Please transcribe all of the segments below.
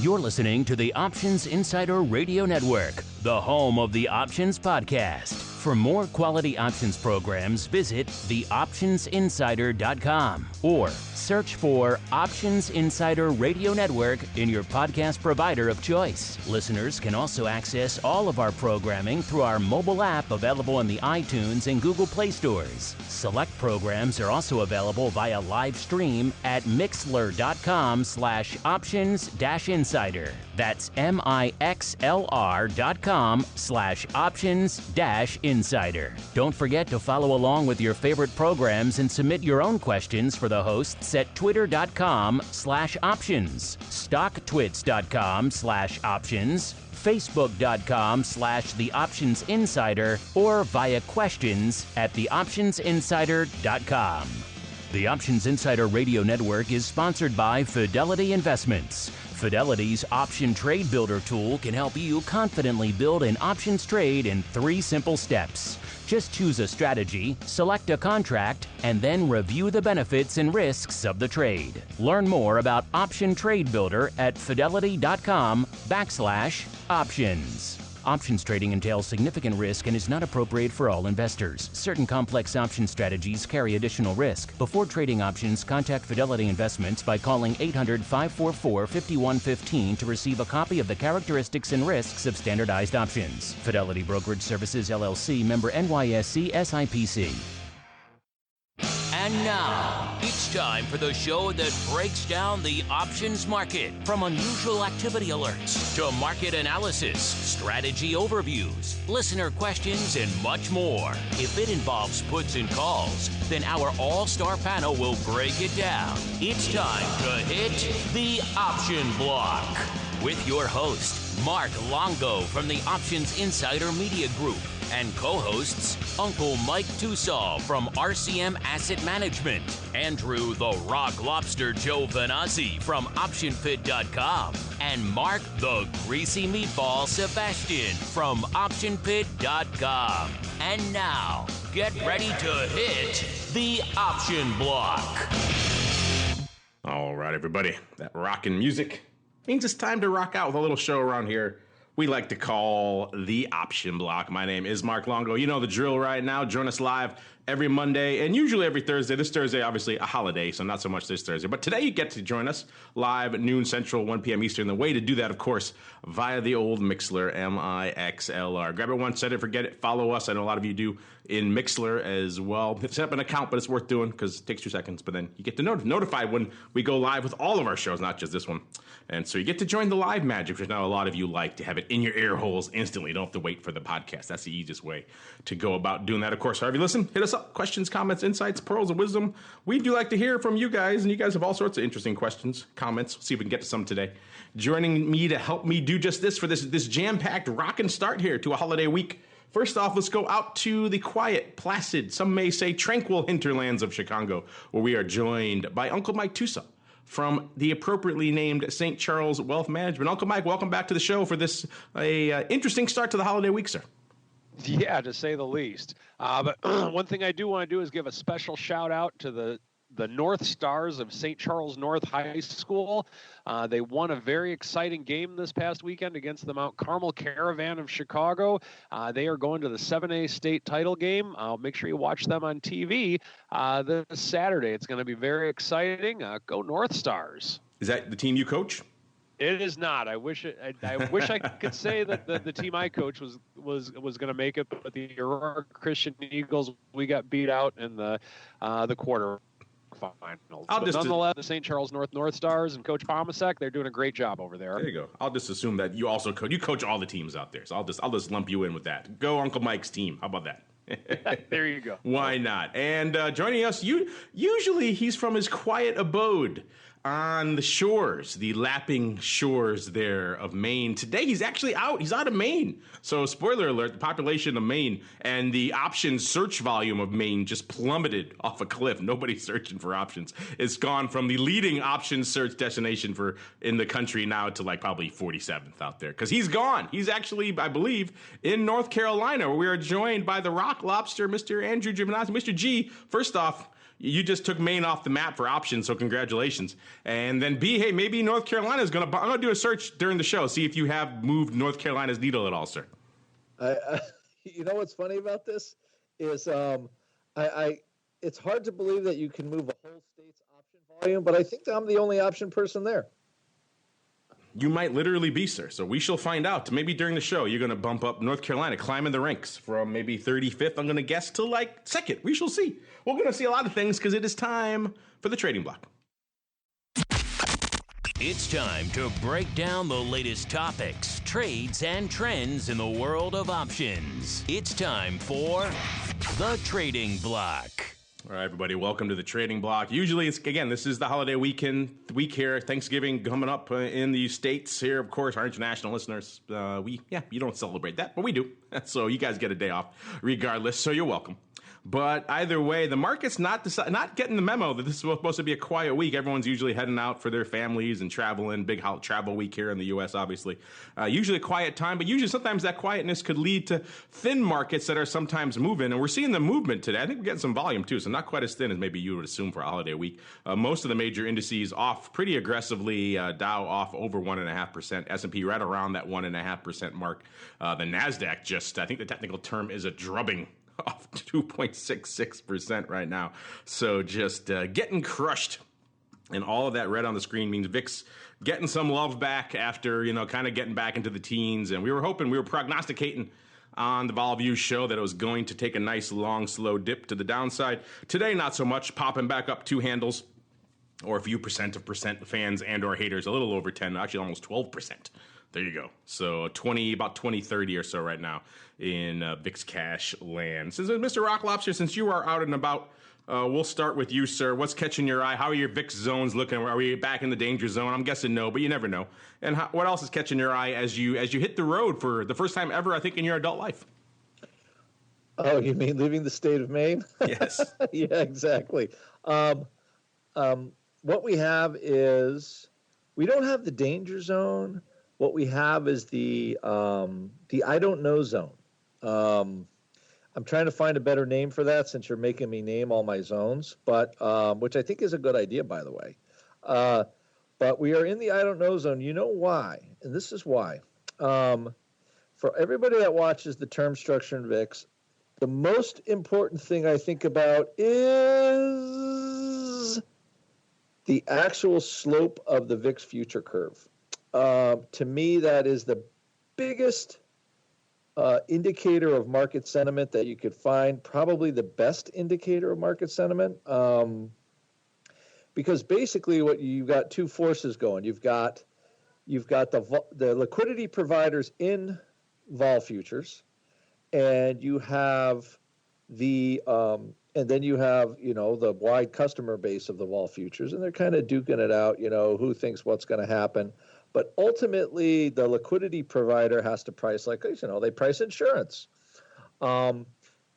You're listening to the Options Insider Radio Network, the home of the Options Podcast. For more quality options programs, visit theoptionsinsider.com or search for Options Insider Radio Network in your podcast provider of choice. Listeners can also access all of our programming through our mobile app available in the iTunes and Google Play stores. Select programs are also available via live stream at mixlr.com/options-insider. That's mixlr.com/options-insider. Don't forget to follow along with your favorite programs and submit your own questions for the hosts at twitter.com/options, stocktwits.com/options, facebook.com/theoptionsinsider, or via questions at theoptionsinsider.com. The Options Insider Radio Network is sponsored by Fidelity Investments. Fidelity's Option Trade Builder tool can help you confidently build an options trade in 3 simple steps. Just choose a strategy, select a contract, and then review the benefits and risks of the trade. Learn more about Option Trade Builder at fidelity.com/options. Options trading entails significant risk and is not appropriate for all investors. Certain complex option strategies carry additional risk. Before trading options, contact Fidelity Investments by calling 800-544-5115 to receive a copy of the characteristics and risks of standardized options. Fidelity Brokerage Services, LLC, member NYSE SIPC. And now, it's time for the show that breaks down the options market. From unusual activity alerts to market analysis, strategy overviews, listener questions, and much more. If it involves puts and calls, then our all-star panel will break it down. It's time to hit the option block with your host, Mark Longo from the Options Insider Media Group, and co-hosts Uncle Mike Tosaw from RCM Asset Management, Andrew the Rock Lobster Giovinazzi from OptionPit.com, and Mark the Greasy Meatball Sebastian from OptionPit.com. And now, get ready to hit the option block. All right, everybody, that rockin' music means it's time to rock out with a little show around here we like to call the option block. My name is Mark Longo. You know the drill right now. Join us live every Monday and usually every Thursday. This Thursday, obviously, a holiday, so not so much this Thursday. But today you get to join us live at noon Central, 1 p.m. Eastern. The way to do that, of course, via the old Mixlr, M-I-X-L-R. Grab it once, set it, forget it. Follow us. I know a lot of you do in Mixlr as well. Set up an account, but it's worth doing because it takes 2 seconds. But then you get to notified when we go live with all of our shows, not just this one. And so you get to join the live magic, which now a lot of you like to have it in your ear holes instantly. You don't have to wait for the podcast. That's the easiest way to go about doing that. Of course, however you listen, hit us up. Questions, comments, insights, pearls of wisdom. We do like to hear from you guys, and you guys have all sorts of interesting questions, comments. See if we can get to some today. Joining me to help me do just this for this jam-packed rockin' start here to a holiday week. First off, let's go out to the quiet, placid, some may say tranquil hinterlands of Chicago, where we are joined by Uncle Mike Tosaw from the appropriately named St. Charles Wealth Management. Uncle Mike, welcome back to the show for this interesting start to the holiday week, sir. Yeah, to say the least. But one thing I do want to do is give a special shout out to the North Stars of St. Charles North High School. They won a very exciting game this past weekend against the Mount Carmel Caravan of Chicago. They are going to the 7A state title game. Make sure you watch them on TV this Saturday. It's going to be very exciting. Go North Stars. Is that the team you coach? It is not. I wish I could say that the team I coach was going to make it, but the Aurora Christian Eagles, we got beat out in the quarter. Finals. But nonetheless, the St. Charles North Stars and Coach Pomasek, they're doing a great job over there. There you go. I'll just assume that you also coach all the teams out there. So I'll just lump you in with that. Go Uncle Mike's team. How about that? There you go. Why not? And joining us, usually he's from his quiet abode on the shores, the lapping shores there of Maine. Today he's actually out. He's out of Maine. So spoiler alert, the population of Maine and the options search volume of Maine just plummeted off a cliff. Nobody's searching for options. It's gone from the leading options search destination in the country now to like probably 47th out there. Because he's gone. He's actually, I believe, in North Carolina, where we are joined by the Rock Lobster, Mr. Andrew Giovinazzi. Mr. G, first off, you just took Maine off the map for options, so congratulations. And then B, hey, maybe North Carolina is going to, I'm going to do a search during the show, see if you have moved North Carolina's needle at all, sir. You know what's funny about this is it's hard to believe that you can move a whole state's option volume, but I think I'm the only option person there. You might literally be, sir. So we shall find out. Maybe during the show, you're going to bump up North Carolina, climbing the ranks from maybe 35th, I'm going to guess, to like 2nd. We shall see. We're going to see a lot of things because it is time for the trading block. It's time to break down the latest topics, trades, and trends in the world of options. It's time for the trading block. All right, everybody, welcome to the trading block. Usually, this is the holiday week here, Thanksgiving coming up in the States here. Of course, our international listeners, you don't celebrate that, but we do. So you guys get a day off regardless, so you're welcome. But either way, the market's not getting the memo that this is supposed to be a quiet week. Everyone's usually heading out for their families and traveling. Big travel week here in the U.S., obviously. Usually a quiet time, but usually sometimes that quietness could lead to thin markets that are sometimes moving. And we're seeing the movement today. I think we're getting some volume, too, so not quite as thin as maybe you would assume for a holiday week. Most of the major indices off pretty aggressively. Dow off over 1.5%. S&P right around that 1.5% mark. The NASDAQ I think the technical term is a drubbing, off 2.66% right now. So just getting crushed. And all of that red on the screen means VIX getting some love back after, kind of getting back into the teens. And we were prognosticating on the Vol Views show that it was going to take a nice, long, slow dip to the downside. Today, not so much, popping back up 2 handles or a few percent fans and or haters, a little over 10, actually almost 12%. There you go. So about 20-30 or so right now in VIX cash land. Since Mr. Rock Lobster, since you are out and about, we'll start with you, sir. What's catching your eye? How are your VIX zones looking? Are we back in the danger zone? I'm guessing no, but you never know. And what else is catching your eye as you hit the road for the first time ever, I think, in your adult life? Oh, you mean leaving the state of Maine? Yes. Yeah, exactly. What we have is we don't have the danger zone. What we have is the I don't know zone. I'm trying to find a better name for that since you're making me name all my zones, but which I think is a good idea, by the way. But we are in the I don't know zone. You know why? And this is why. For everybody that watches the term structure in VIX, the most important thing I think about is the actual slope of the VIX future curve. To me, that is the biggest indicator of market sentiment that you could find, probably the best indicator of market sentiment, because basically what you've got two forces going. You've got the liquidity providers in vol futures, and you have the wide customer base of the vol futures, and they're kind of duking it out. Who thinks what's going to happen. But ultimately, the liquidity provider has to price they price insurance. And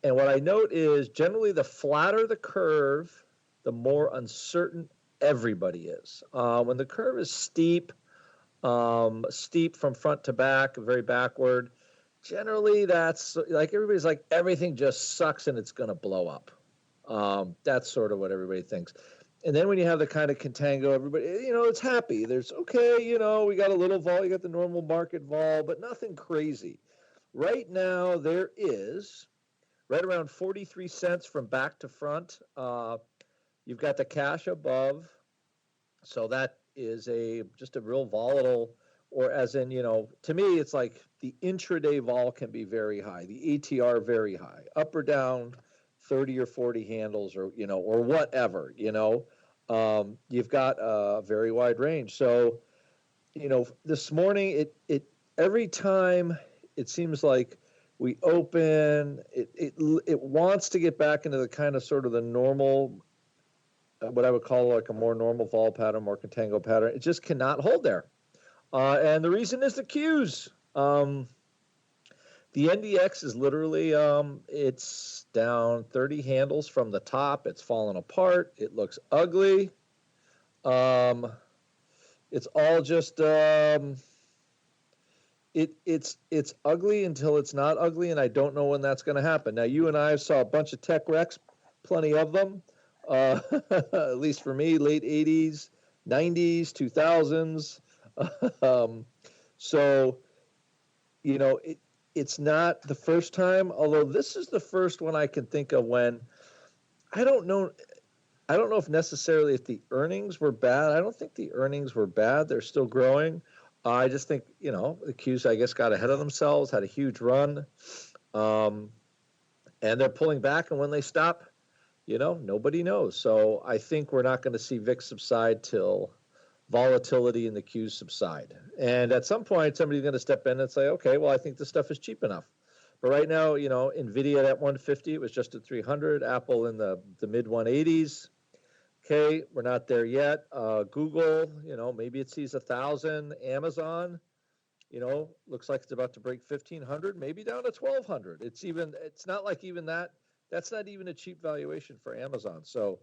what I note is generally the flatter the curve, the more uncertain everybody is. When the curve is steep from front to back, very backward, generally that's like everybody's like everything just sucks and it's going to blow up. That's sort of what everybody thinks. And then when you have the kind of contango, everybody, it's happy. There's, we got a little vol, you got the normal market vol, but nothing crazy. Right now, there is right around 43 cents from back to front. You've got the cash above. So that is just a real volatile, or as in, to me, it's like the intraday vol can be very high, the ATR very high, up or down 30 or 40 handles or whatever, you've got a very wide range. So, this morning, it every time it seems like we open, it wants to get back into the kind of sort of the normal, what I would call like a more normal vol pattern, more contango pattern. It just cannot hold there. And the reason is the Qs. The NDX is literally, it's down 30 handles from the top. It's fallen apart. It looks ugly. It's all just, it's ugly until it's not ugly, and I don't know when that's going to happen. Now, you and I saw a bunch of tech wrecks, plenty of them. At least for me, late 80s, 90s, 2000s. So, it's not the first time, although this is the first one I can think of when I don't know if necessarily if the earnings were bad. I don't think the earnings were bad. They're still growing. I just think, the Qs, I guess, got ahead of themselves, had a huge run, and they're pulling back. And when they stop, nobody knows. So I think we're not going to see VIX subside till volatility in the Qs subside. And at some point, somebody's going to step in and say, okay, well, I think this stuff is cheap enough. But right now, NVIDIA at 150, it was just at 300. Apple in the mid 180s. Okay, we're not there yet. Google, maybe it sees 1,000. Amazon, looks like it's about to break 1,500, maybe down to 1,200. It's not like even that. That's not even a cheap valuation for Amazon. So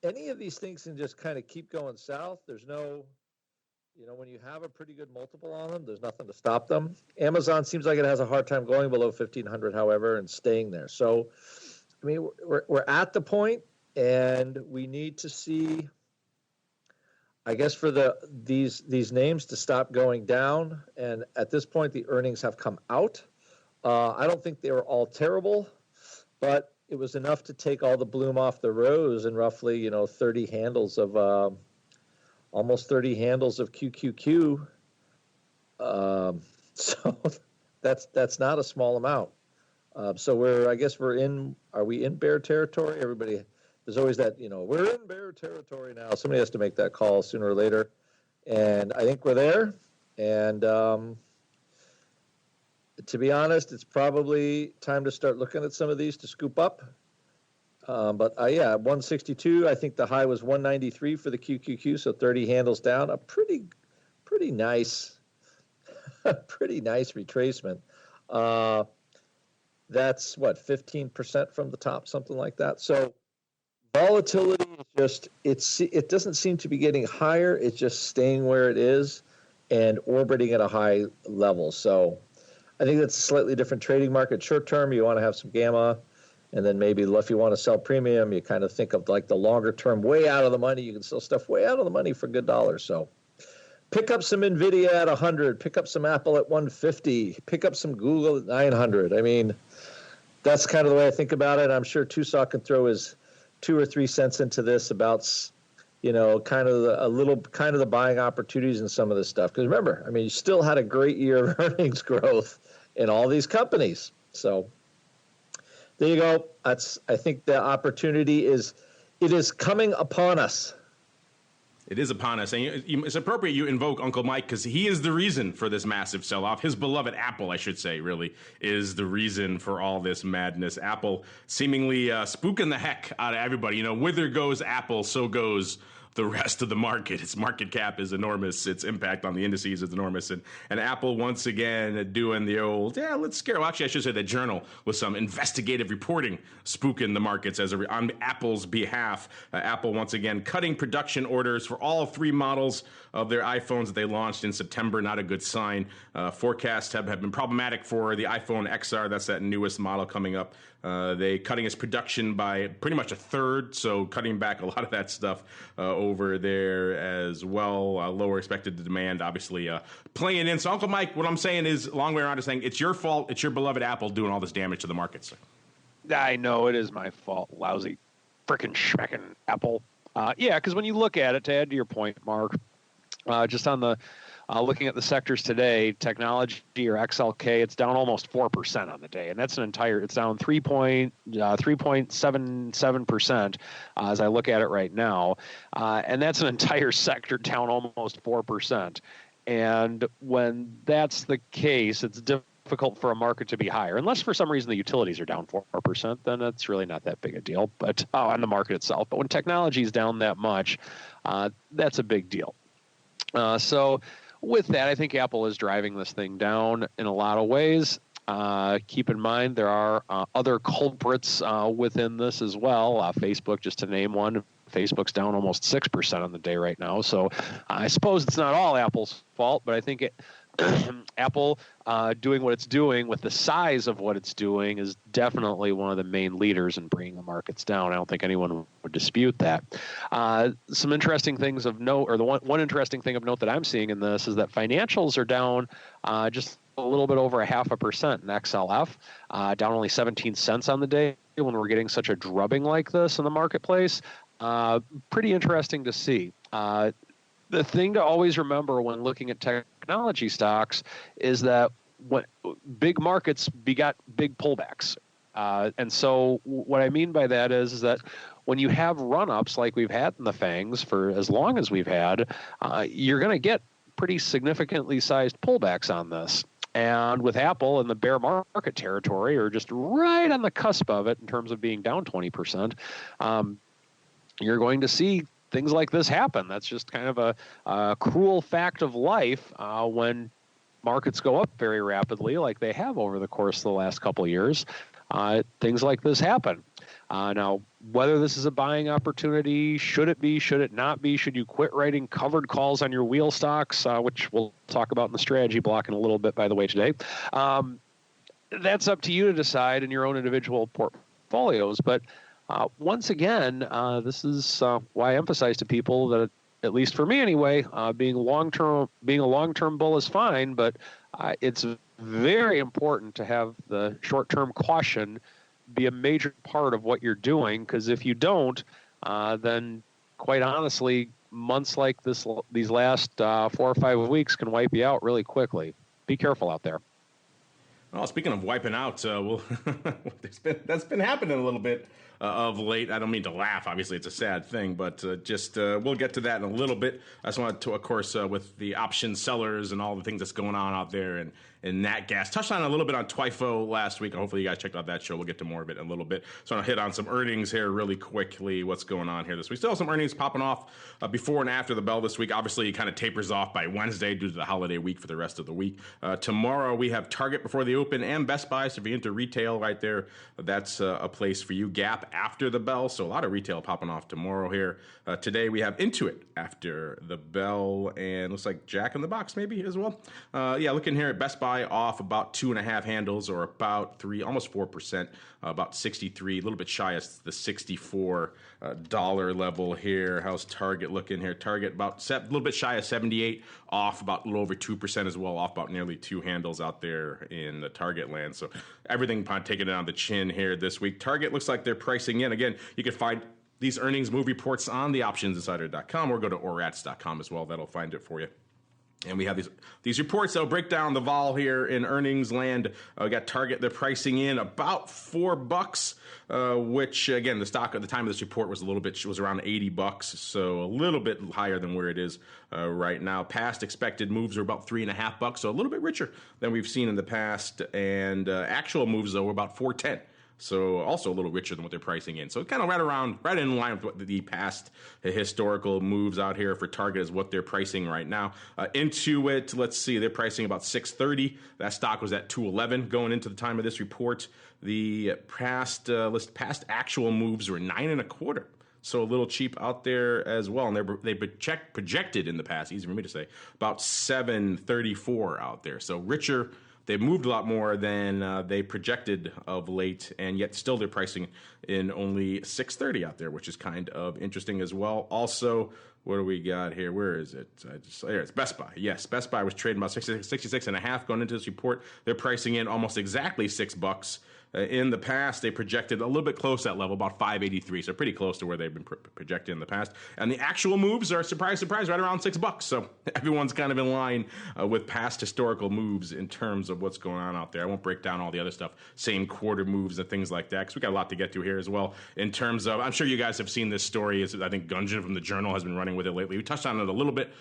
any of these things can just kind of keep going south. There's no, when you have a pretty good multiple on them, there's nothing to stop them. Amazon seems like it has a hard time going below 1,500, however, and staying there. So, we're at the point, and we need to see, I guess, for these names to stop going down. And at this point, the earnings have come out. I don't think they were all terrible, but it was enough to take all the bloom off the rose and roughly, 30 handles of almost 30 handles of QQQ. So that's not a small amount. So are we in bear territory? Everybody, there's always that, we're in bear territory now. Somebody has to make that call sooner or later. And I think we're there. And to be honest, it's probably time to start looking at some of these to scoop up. But 162, I think the high was 193 for the QQQ, so 30 handles down. A pretty nice, pretty nice retracement. That's 15% from the top, something like that. So volatility is just, it doesn't seem to be getting higher. It's just staying where it is and orbiting at a high level. So I think that's a slightly different trading market. Short term, you want to have some gamma. And then maybe if you want to sell premium, you kind of think of like the longer term, way out of the money. You can sell stuff way out of the money for good dollars. So pick up some NVIDIA at 100, pick up some Apple at 150, pick up some Google at 900. That's kind of the way I think about it. I'm sure Tosaw can throw his 2 or 3 cents into this about, kind of the buying opportunities in some of this stuff. Because remember, you still had a great year of earnings growth in all these companies. So there you go. I think the opportunity is coming upon us. It is upon us. And it's appropriate you invoke Uncle Mike because he is the reason for this massive sell-off. His beloved Apple, I should say, really, is the reason for all this madness. Apple seemingly spooking the heck out of everybody. Whither goes Apple, so goes the rest of the market. Its market cap is enormous. Its impact on the indices is enormous. And Apple once again doing the old, let's scare. Well, actually, I should say the Journal with some investigative reporting spooking the markets on Apple's behalf. Apple once again cutting production orders for all 3 models of their iPhones that they launched in September. Not a good sign. Forecasts have been problematic for the iPhone XR. That's that newest model coming up. They cutting its production by pretty much a third, so cutting back a lot of that stuff over there as well. Lower expected demand, obviously, playing in. So, Uncle Mike, what I'm saying is, long way around, is saying it's your fault. It's your beloved Apple doing all this damage to the markets. I know it is my fault. Lousy, frickin' schmeckin' Apple. Because when you look at it, to add to your point, Mark, just on the looking at the sectors today, technology or XLK, it's down almost 4% on the day, and that's it's down 3.77% as I look at it right now, and that's an entire sector down almost 4%. And when that's the case, it's difficult for a market to be higher, unless for some reason the utilities are down 4%. Then it's really not that big a deal, but on the market itself. But when technology is down that much, that's a big deal. So with that, I think Apple is driving this thing down in a lot of ways. Keep in mind, there are other culprits within this as well. Facebook, just to name one. Facebook's down almost 6% on the day right now. So I suppose it's not all Apple's fault, but I think Apple doing what it's doing with the size of what it's doing is definitely one of the main leaders in bringing the markets down. I don't think anyone would dispute that. Some interesting things of note, or the one interesting thing of note that I'm seeing in this is that financials are down just a little bit over 0.5% in XLF, down only 17 cents on the day when we're getting such a drubbing like this in the marketplace. Pretty interesting to see. The thing to always remember when looking at technology stocks is that when big markets begot big pullbacks. And so what I mean by that is that when you have run-ups like we've had in the FANGs for as long as we've had, you're going to get pretty significantly sized pullbacks on this. And with Apple in the bear market territory, or just right on the cusp of it in terms of being down 20%, you're going to see things like this happen. That's just kind of a cruel fact of life when markets go up very rapidly like they have over the course of the last couple of years. Things like this happen. Now, whether this is a buying opportunity, should it be, should it not be, should you quit writing covered calls on your wheel stocks, which we'll talk about in the strategy block in a little bit, by the way, today. That's up to you to decide in your own individual portfolios. But once again, this is why I emphasize to people that, at least for me anyway, being a long-term bull is fine, but it's very important to have the short-term caution be a major part of what you're doing, because if you don't, then quite honestly, months like these last 4 or 5 weeks can wipe you out really quickly. Be careful out there. Well, speaking of wiping out, that's been happening a little bit of late. I don't mean to laugh. Obviously, it's a sad thing, but we'll get to that in a little bit. I just wanted to, of course, with the option sellers and all the things that's going on out there, and nat gas. Touched on a little bit on TWIFO last week. Hopefully you guys checked out that show. We'll get to more of it in a little bit. So I'm going to hit on some earnings here really quickly, what's going on here this week. Still have some earnings popping off before and after the bell this week. Obviously, it kind of tapers off by Wednesday due to the holiday week for the rest of the week. Tomorrow, we have Target before the open and Best Buy. So if you're into retail right there, that's a place for you. Gap after the bell. So a lot of retail popping off tomorrow here. Today, we have Intuit after the bell, and looks like Jack in the Box maybe as well. Looking here at Best Buy, off about 2.5 handles, or about almost 4%, about 63, a little bit shy of the $64 level here. How's Target looking here? Target about a little bit shy of 78, off about a little over 2% as well, off about nearly 2 handles out there in the Target land. So everything taking it on the chin here this week. Target looks like they're pricing in. Again, you can find these earnings move reports on the optionsinsider.com, or go to orats.com as well. That'll find it for you. And we have these reports that'll break down the vol here in earnings land. We got Target, they're pricing in about $4, which again, the stock at the time of this report was around $80, so a little bit higher than where it is right now. Past expected moves are about $3.50, so a little bit richer than we've seen in the past. And actual moves though were about $4.10. So also a little richer than what they're pricing in. So kind of right in line with what the past historical moves out here for Target is what they're pricing right now. Intuit, let's see, they're pricing about $6.30. That stock was at $2.11 going into the time of this report. The past actual moves were $9.25. So a little cheap out there as well. And they projected in the past, easy for me to say, about $7.34 out there. So richer. They've moved a lot more than they projected of late, and yet still they're pricing in only $6.30 out there, which is kind of interesting as well. Also, what do we got here? Where is it? Here, it's Best Buy. Yes, Best Buy was trading about 66.5 going into this report. They're pricing in almost exactly $6. In the past, they projected a little bit close to that level, about $5.83, so pretty close to where they've been projected in the past. And the actual moves are, surprise, surprise, right around $6. So everyone's kind of in line with past historical moves in terms of what's going on out there. I won't break down all the other stuff, same quarter moves and things like that, because we got a lot to get to here as well. In terms of, I'm sure you guys have seen this story. I think Gunjan from the Journal has been running with it lately. We touched on it a little bit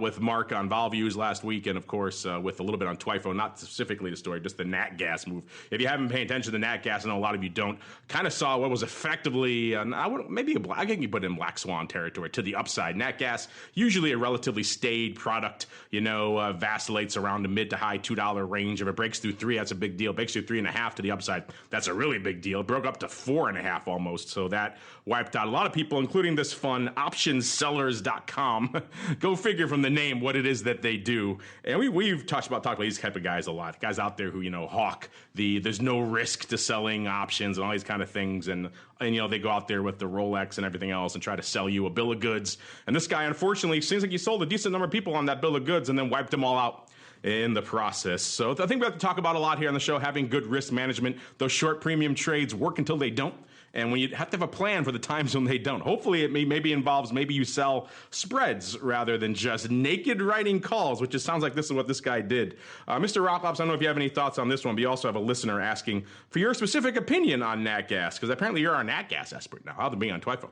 with Mark on Vol Views last week, and of course with a little bit on TWIFO, not specifically the story, just the nat gas move. If you haven't paid attention mentioned the nat gas. I know a lot of you don't. Kind of saw what was effectively, I think you put it in black swan territory to the upside. Nat gas, usually a relatively staid product, vacillates around the mid to high $2 range. If it breaks through 3, that's a big deal. Breaks through 3.5 to the upside, that's a really big deal. It broke up to 4.5 almost. So that wiped out a lot of people, including this fund, optionsellers.com. Go figure from the name what it is that they do. And we've talked about these type of guys a lot. Guys out there who, hawk there's no risk to selling options and all these kind of things. And they go out there with the Rolex and everything else and try to sell you a bill of goods. And this guy, unfortunately, seems like he sold a decent number of people on that bill of goods and then wiped them all out in the process. So I think we have to talk about a lot here on the show, having good risk management. Those short premium trades work until they don't. And when you have to have a plan for the times when they don't. Hopefully it maybe involves you sell spreads rather than just naked writing calls, which just sounds like this is what this guy did. Mr. Rocklops, I don't know if you have any thoughts on this one, but you also have a listener asking for your specific opinion on nat gas, because apparently you're our nat gas expert now, other than being on Twifo.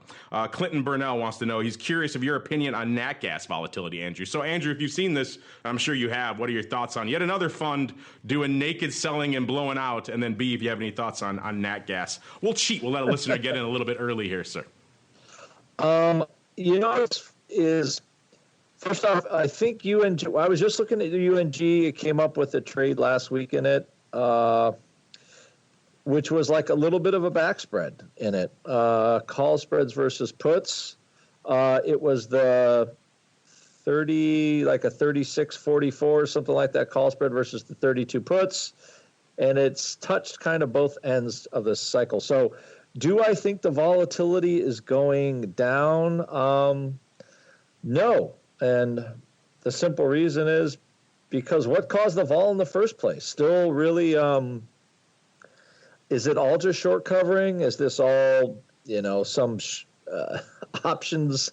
Clinton Burnell wants to know, he's curious of your opinion on nat gas volatility, Andrew. So Andrew, if you've seen this, I'm sure you have, what are your thoughts on yet another fund doing naked selling and blowing out? And then B, if you have any thoughts on nat gas. We'll cheat. We'll let listener get in a little bit early here, sir. Is first off, I think UNG. I was just looking at UNG. It came up with a trade last week in it, which was like a little bit of a back spread in it. Call spreads versus puts. It was the 30, like a 36.44, something like that. Call spread versus the 32 puts, and it's touched kind of both ends of this cycle. So, do I think the volatility is going down? No. And the simple reason is because what caused the vol in the first place? Still really, is it all just short covering? Is this all, some options?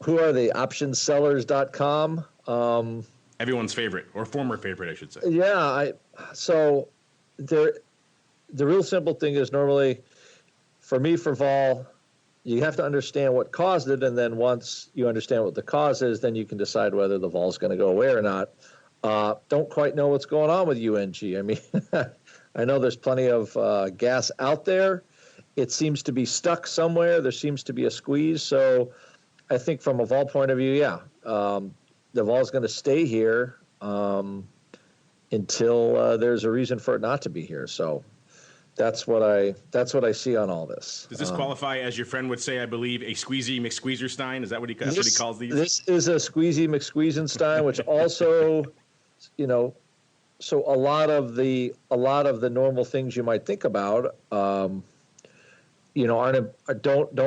Who are they? Optionsellers.com. Everyone's favorite, or former favorite, I should say. Yeah. So the real simple thing is normally, for me, for vol, you have to understand what caused it, and then once you understand what the cause is, then you can decide whether the vol is going to go away or not. Don't quite know what's going on with UNG. I mean, I know there's plenty of gas out there. It seems to be stuck somewhere. There seems to be a squeeze. So I think from a vol point of view, the vol is going to stay here until there's a reason for it not to be here. So that's what I see on all this. Does this qualify, as your friend would say, I believe, a squeezy McSqueezerstein? Is that what he calls these? This is a squeezy McSqueezenstein, which also, so a lot of the normal things you might think about, don't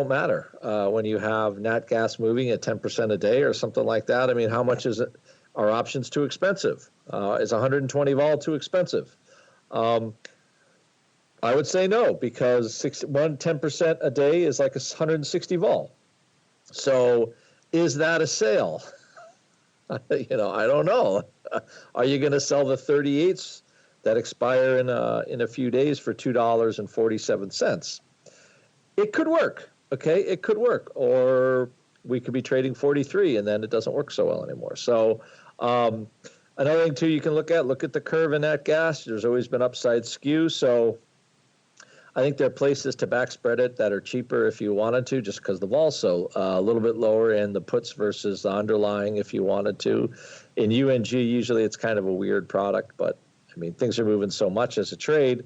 matter when you have nat gas moving at 10% a day or something like that. I mean, how much is it? Are options too expensive? Is 120 vol too expensive? I would say no, because 10% a day is like 160 vol. So is that a sale? I don't know. Are you going to sell the 38s that expire in a few days for $2.47? It could work. Okay, it could work. Or we could be trading 43 and then it doesn't work so well anymore. So another thing too you can look at the curve in that gas. There's always been upside skew. So I think there are places to back spread it that are cheaper if you wanted to, just because the vol's so a little bit lower in the puts versus the underlying if you wanted to. In UNG, usually it's kind of a weird product, but I mean, things are moving so much as a trade.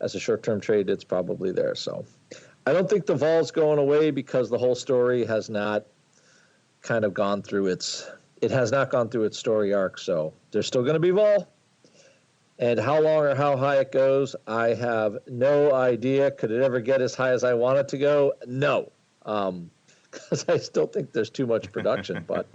As a short-term trade, it's probably there. So I don't think the vol's going away because the whole story has not kind of gone through its story arc. So there's still going to be vol. And how long or how high it goes, I have no idea. Could it ever get as high as I want it to go? No, because I still think there's too much production. But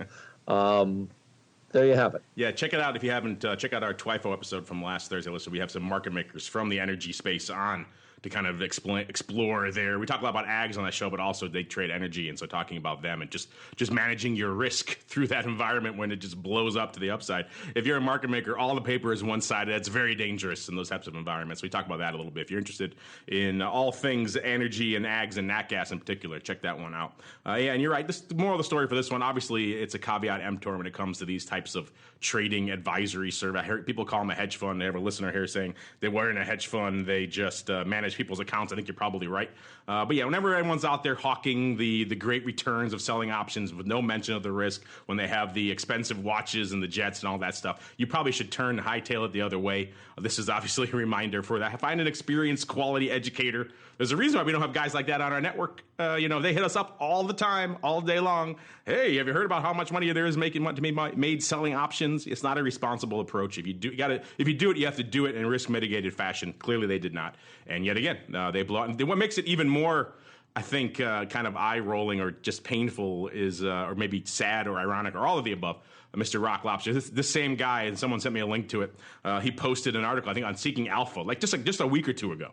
there you have it. Yeah, check it out if you haven't. Check out our Twifo episode from last Thursday. Listen, we have some market makers from the energy space on kind of explore there. We talk a lot about ags on that show, but also they trade energy, and so talking about them and just managing your risk through that environment when it just blows up to the upside. If you're a market maker, all the paper is one-sided. That's very dangerous in those types of environments. We talk about that a little bit. If you're interested in all things energy and ags and nat gas in particular, check that one out. Yeah, and you're right. The moral of the story for this one, obviously, it's a caveat emptor when it comes to these types of trading advisory service. I heard people call them a hedge fund. I have a listener here saying they weren't a hedge fund. They just manage people's accounts. I think you're probably right. But yeah, whenever everyone's out there hawking the great returns of selling options with no mention of the risk, when they have the expensive watches and the jets and all that stuff, you probably should turn and hightail it the other way. This is obviously a reminder for that. Find an experienced quality educator. There's a reason why we don't have guys like that on our network. They hit us up all the time, all day long. Hey, have you heard about how much money there is to be made selling options? It's not a responsible approach. If you do it, you have to do it in a risk mitigated fashion. Clearly, they did not. And yet again, they blow out. What makes it even more, I think, kind of eye rolling or just painful is, or maybe sad or ironic or all of the above. Mr. Rock Lobster, this same guy, and someone sent me a link to it. He posted an article, I think, on Seeking Alpha, like just a week or two ago.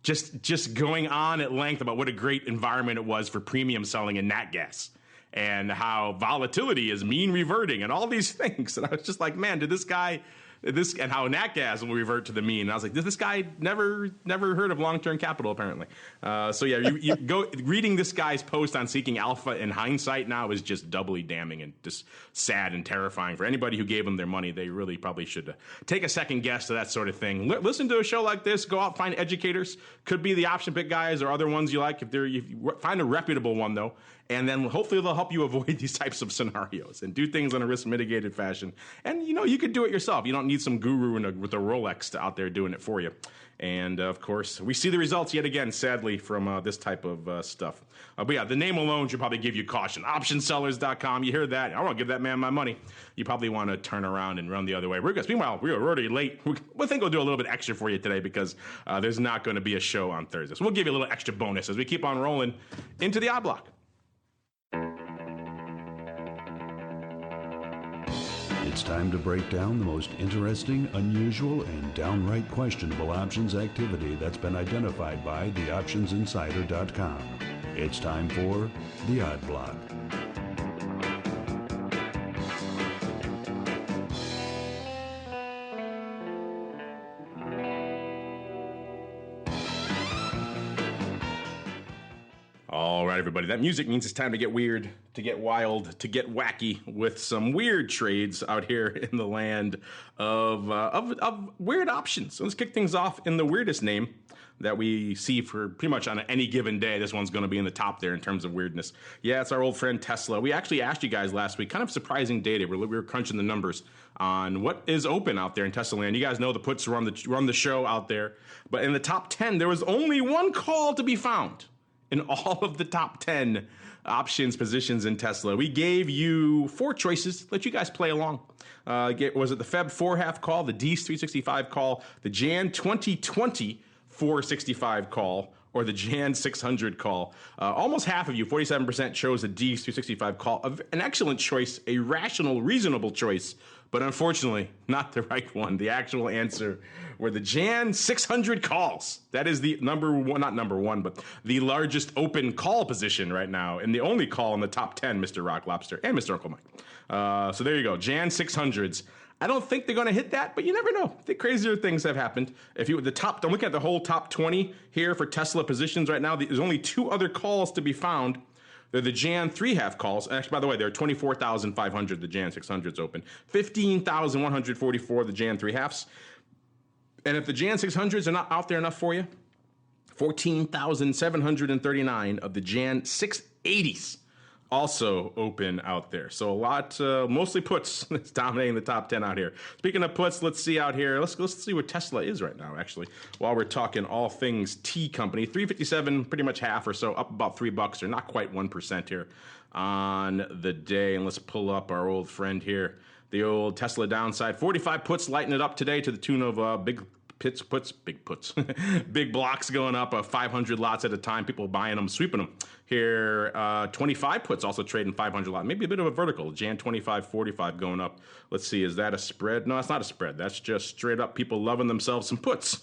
Just going on at length about what a great environment it was for premium selling in nat gas and how volatility is mean reverting and all these things. And I was just like, man, and how nat gas will revert to the mean. And I was like, this guy never heard of long-term capital, apparently. So yeah, you go reading this guy's post on Seeking Alpha in hindsight now is just doubly damning and just sad and terrifying for anybody who gave them their money. They really probably should take a second guess to that sort of thing. Listen to a show like this. Go out, find educators. Could be the option pick guys or other ones you like. If you find a reputable one though, and then hopefully they'll help you avoid these types of scenarios and do things in a risk mitigated fashion. And you could do it yourself. You don't need some guru with a Rolex out there doing it for you. And of course, we see the results yet again, sadly, from this type of stuff. But yeah, the name alone should probably give you caution. Optionsellers.com. You hear that? I want to give that man my money. You probably want to turn around and run the other way. Meanwhile, we're already late. We think we'll do a little bit extra for you today because there's not going to be a show on Thursday. So we'll give you a little extra bonus as we keep on rolling into the odd block. It's time to break down the most interesting, unusual, and downright questionable options activity that's been identified by theoptionsinsider.com. It's time for the Odd Block. All right, everybody. That music means it's time to get weird, to get wild, to get wacky with some weird trades out here in the land of weird options. So let's kick things off in the weirdest name that we see for pretty much on any given day. This one's going to be in the top there in terms of weirdness. Yeah, it's our old friend Tesla. We actually asked you guys last week, kind of surprising data. We were crunching the numbers on what is open out there in Tesla land. You guys know the puts run the show out there. But in the top 10, there was only one call to be found in all of the top 10 options positions in Tesla. We gave you 4 choices. Let you guys play along. Was it the Feb 4.5 call, the D's 365 call, the Jan 2020 465 call, or the Jan 600 call? Almost half of you, 47%, chose the D's 365 call. An excellent choice, a rational, reasonable choice, but unfortunately, not the right one. The actual answer were the Jan 600 calls. That is the not number one, but the largest open call position right now, and the only call in the top 10, Mr. Rock Lobster and Mr. Uncle Mike. So there you go, Jan 600s. I don't think they're going to hit that, but you never know. The crazier things have happened. I'm looking at the whole top 20 here for Tesla positions right now. There's only 2 other calls to be found. They're the Jan 3.5 calls. Actually, by the way, there are 24,500, the Jan 600s open. 15,144, the Jan 3.5s. And if the Jan 600s are not out there enough for you, 14,739 of the Jan 680s also open out there. So a lot, mostly puts, that's dominating the top 10 out here. Speaking of puts, let's see out here. Let's see where Tesla is right now, actually, while we're talking all things T company. 357, pretty much half or so, up about $3, or not quite 1% here on the day. And let's pull up our old friend here, the old Tesla downside. 45 puts lighting it up today to the tune of big puts, big blocks going up 500 lots at a time. People buying them, sweeping them here. 25 puts also trading 500 lot. Maybe a bit of a vertical. Jan 25, 45 going up. Let's see, is that a spread? No, it's not a spread. That's just straight up people loving themselves some puts,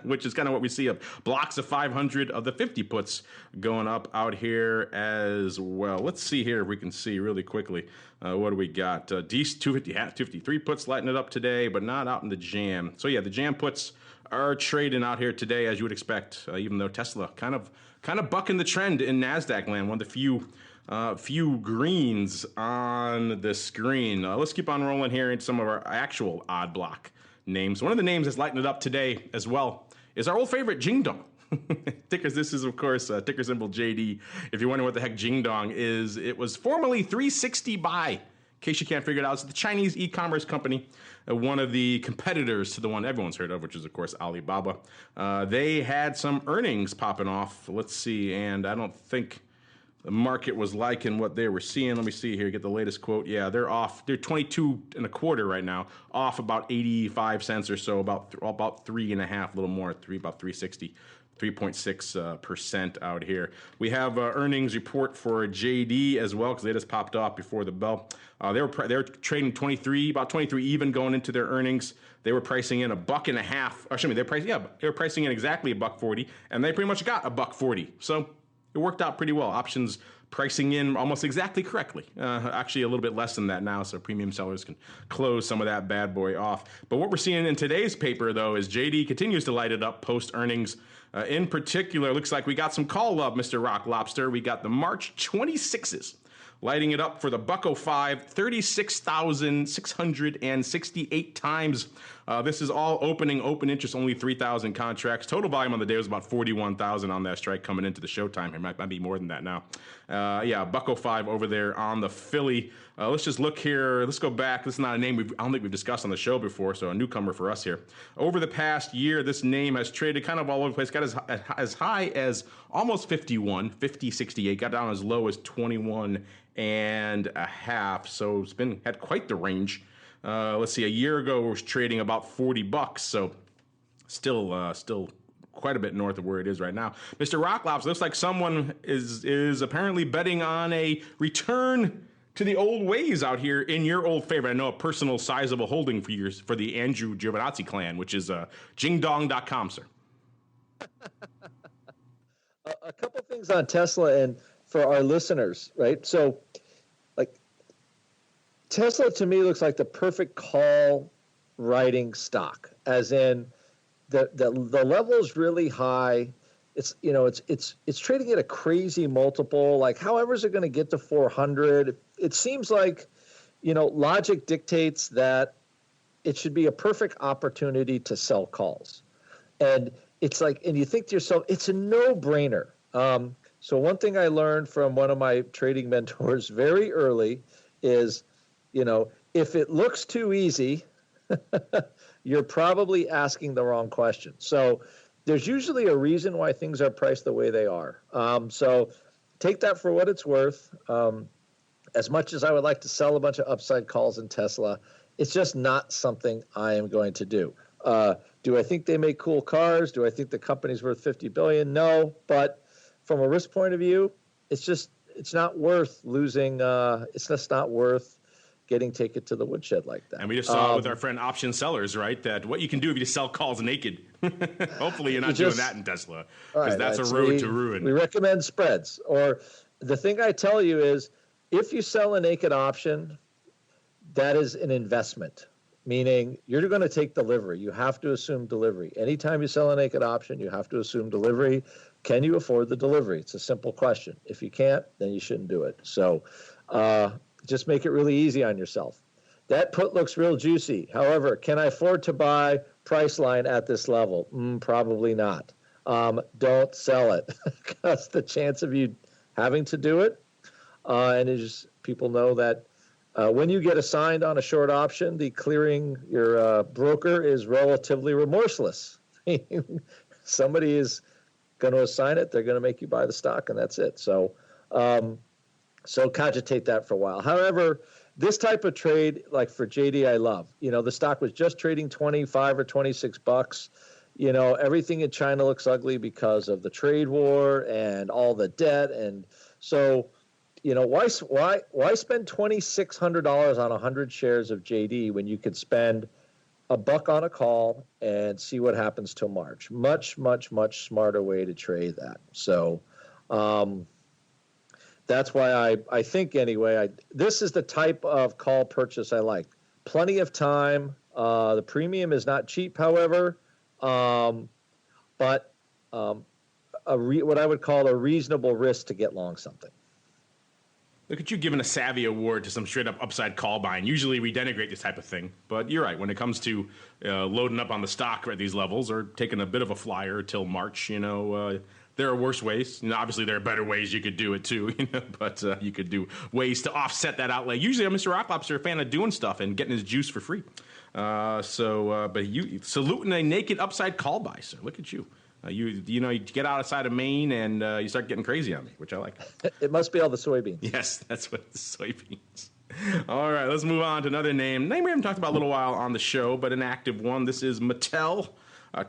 which is kind of what we see of blocks of 500 of the 50 puts going up out here as well. Let's see here if we can see really quickly. What do we got? DC 253 puts lighting it up today, but not out in the jam. So yeah, the jam puts are trading out here today as you would expect, even though Tesla kind of bucking the trend in NASDAQ land, one of the few greens on the screen. Let's keep on rolling here into some of our actual odd block names. One of the names that's lighting it up today as well is our old favorite Jingdong. Tickers, this is, of course, ticker symbol JD. If you're wondering what the heck Jingdong is, it was formerly 360 Buy. In case you can't figure it out, it's the Chinese e-commerce company, one of the competitors to the one everyone's heard of, which is, of course, Alibaba. They had some earnings popping off. Let's see, and I don't think the market was liking what they were seeing. Let me see here, get the latest quote. Yeah, they're off. They're 22 and a quarter right now, off about 85 cents or so, about 3.5, a little more, about 360. 3.6% out here. We have earnings report for JD as well because they just popped off before the bell. They were trading about 23 even going into their earnings. They were pricing in $1.50. Excuse me, they were pricing in exactly $1.40, and they pretty much got $1.40. So it worked out pretty well. Options pricing in almost exactly correctly. Actually, a little bit less than that now, so premium sellers can close some of that bad boy off. But what we're seeing in today's paper, though, is JD continues to light it up post earnings. In particular, looks like we got some call love, Mr. Rock Lobster. We got the March 26s lighting it up for the $1.05, 36,668 times. This is all open interest, only 3,000 contracts. Total volume on the day was about 41,000 on that strike coming into the showtime. It might be more than that now. Yeah, $1.05 over there on the Philly. Let's just look here. Let's go back. This is not a name I don't think we've discussed on the show before, so a newcomer for us here. Over the past year, this name has traded kind of all over the place. Got as high as almost 51, 50, 68. Got down as low as 21 and a half. So it's had quite the range. Let's see, a year ago it was trading about $40, so still quite a bit north of where it is right now. Mr. Rocklops, looks like someone is apparently betting on a return to the old ways out here in your old favorite. I know a personal sizable holding for the Andrew Giovinazzi clan, which is jingdong.com, sir. A couple things on Tesla and for our listeners, right? So, like, Tesla to me looks like the perfect call writing stock, as in the level is really high. It's trading at a crazy multiple. Like, however is it going to get to 400? It seems like, logic dictates that it should be a perfect opportunity to sell calls. And it's like, and you think to yourself, it's a no-brainer. So one thing I learned from one of my trading mentors very early is, if it looks too easy, you're probably asking the wrong question. So there's usually a reason why things are priced the way they are. So take that for what it's worth. As much as I would like to sell a bunch of upside calls in Tesla, it's just not something I am going to do. Do I think they make cool cars? Do I think the company's worth $50 billion? No, but from a risk point of view, it's not worth losing. It's just not worth getting taken to the woodshed like that. And we just saw with our friend Option Sellers, right, that what you can do if you just sell calls naked. Hopefully you're not doing that in Tesla, because that's a road to ruin. We recommend spreads. Or the thing I tell you is, if you sell a naked option, that is an investment, meaning you're going to take delivery. You have to assume delivery. Anytime you sell a naked option, you have to assume delivery. Can you afford the delivery? It's a simple question. If you can't, then you shouldn't do it. So just make it really easy on yourself. That put looks real juicy. However, can I afford to buy Priceline at this level? Probably not. Don't sell it, because the chance of you having to do it, and people know that when you get assigned on a short option, the clearing, your broker is relatively remorseless. Somebody is going to assign it, they're going to make you buy the stock, and that's it. So cogitate that for a while. However, this type of trade, like for JD, I love. The stock was just trading $25 or $26. Everything in China looks ugly because of the trade war and all the debt and So, why spend $2,600 on 100 shares of JD when you could spend $1 on a call and see what happens till March? Much, much, much smarter way to trade that. So that's why I think anyway, this is the type of call purchase I like. Plenty of time. The premium is not cheap, however, but what I would call a reasonable risk to get long something. Look at you giving a savvy award to some straight-up upside call buying. Usually we denigrate this type of thing, but you're right. When it comes to loading up on the stock at these levels or taking a bit of a flyer till March, there are worse ways. Obviously, there are better ways you could do it too, but you could do ways to offset that outlay. Usually, Mr. Rocklobster a fan of doing stuff and getting his juice for free. But you saluting a naked upside call buy, sir. Look at you. You get outside of Maine and you start getting crazy on me, which I like. It must be all the soybeans. Yes, that's what the soybeans. All right, let's move on to another name. Name we haven't talked about a little while on the show, but an active one. This is Mattel.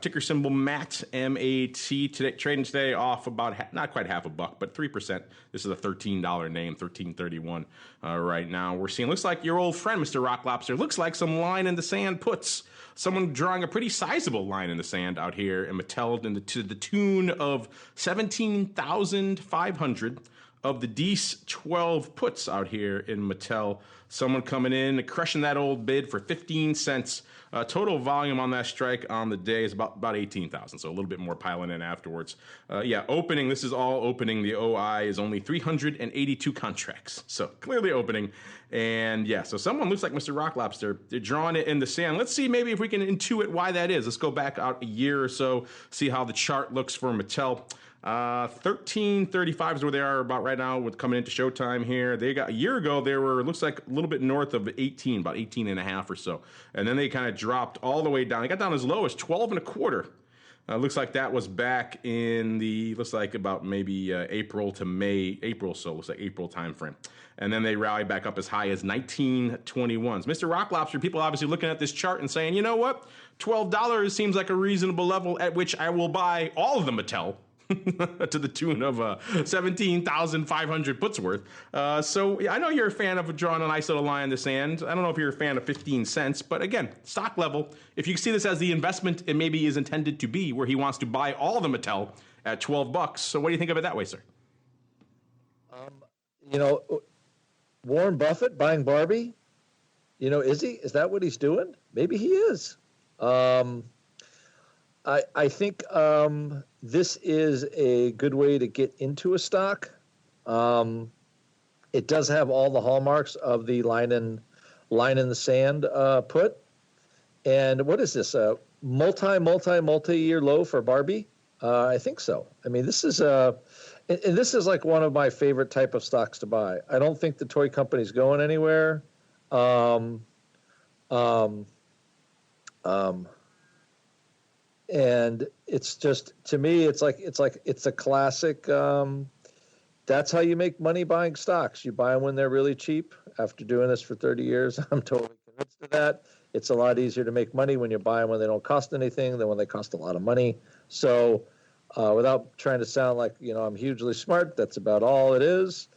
Ticker symbol MAT, M-A-T, trading today off about not quite half a buck, but 3%. This is a $13 name, $13.31 right now. We're seeing, looks like your old friend, Mr. Rock Lobster, looks like some line in the sand puts. Someone drawing a pretty sizable line in the sand out here in Mattel to the tune of 17,500 of the Dees 12 puts out here in Mattel. Someone coming in, crushing that old bid for 15 cents. Total volume on that strike on the day is about 18,000, so a little bit more piling in afterwards. Opening, this is all opening. The OI is only 382 contracts, so clearly opening. And so someone looks like Mr. Rock Lobster. They're drawing it in the sand. Let's see maybe if we can intuit why that is. Let's go back out a year or so, see how the chart looks for Mattel. 1335 is where they are about right now with coming into showtime here. They got a year ago, they were, looks like a little bit north of 18, about 18 and a half or so. And then they kind of dropped all the way down. They got down as low as 12 and a quarter. Looks like that was back in looks like about maybe April to May, so looks like April timeframe. And then they rallied back up as high as 1921s. Mr. Rock Lobster, people obviously looking at this chart and saying, you know what? $12 seems like a reasonable level at which I will buy all of the Mattel. To the tune of 17,500 puts worth. So I know you're a fan of drawing a nice little line in the sand. I don't know if you're a fan of 15 cents, but again, stock level, if you see this as the investment it maybe is intended to be, where he wants to buy all the Mattel at $12. So what do you think of it that way, sir? Warren Buffett buying Barbie, is that what he's doing? Maybe he is. I think this is a good way to get into a stock. It does have all the hallmarks of the line in the sand put. And what is this? A multi-year low for Barbie? I think so. I mean, this is this is like one of my favorite type of stocks to buy. I don't think the toy company's going anywhere. And it's just, to me, it's a classic. That's how you make money buying stocks. You buy them when they're really cheap. After doing this for 30 years, I'm totally convinced of that. It's a lot easier to make money when you buy them when they don't cost anything than when they cost a lot of money. So without trying to sound like, I'm hugely smart, that's about all it is.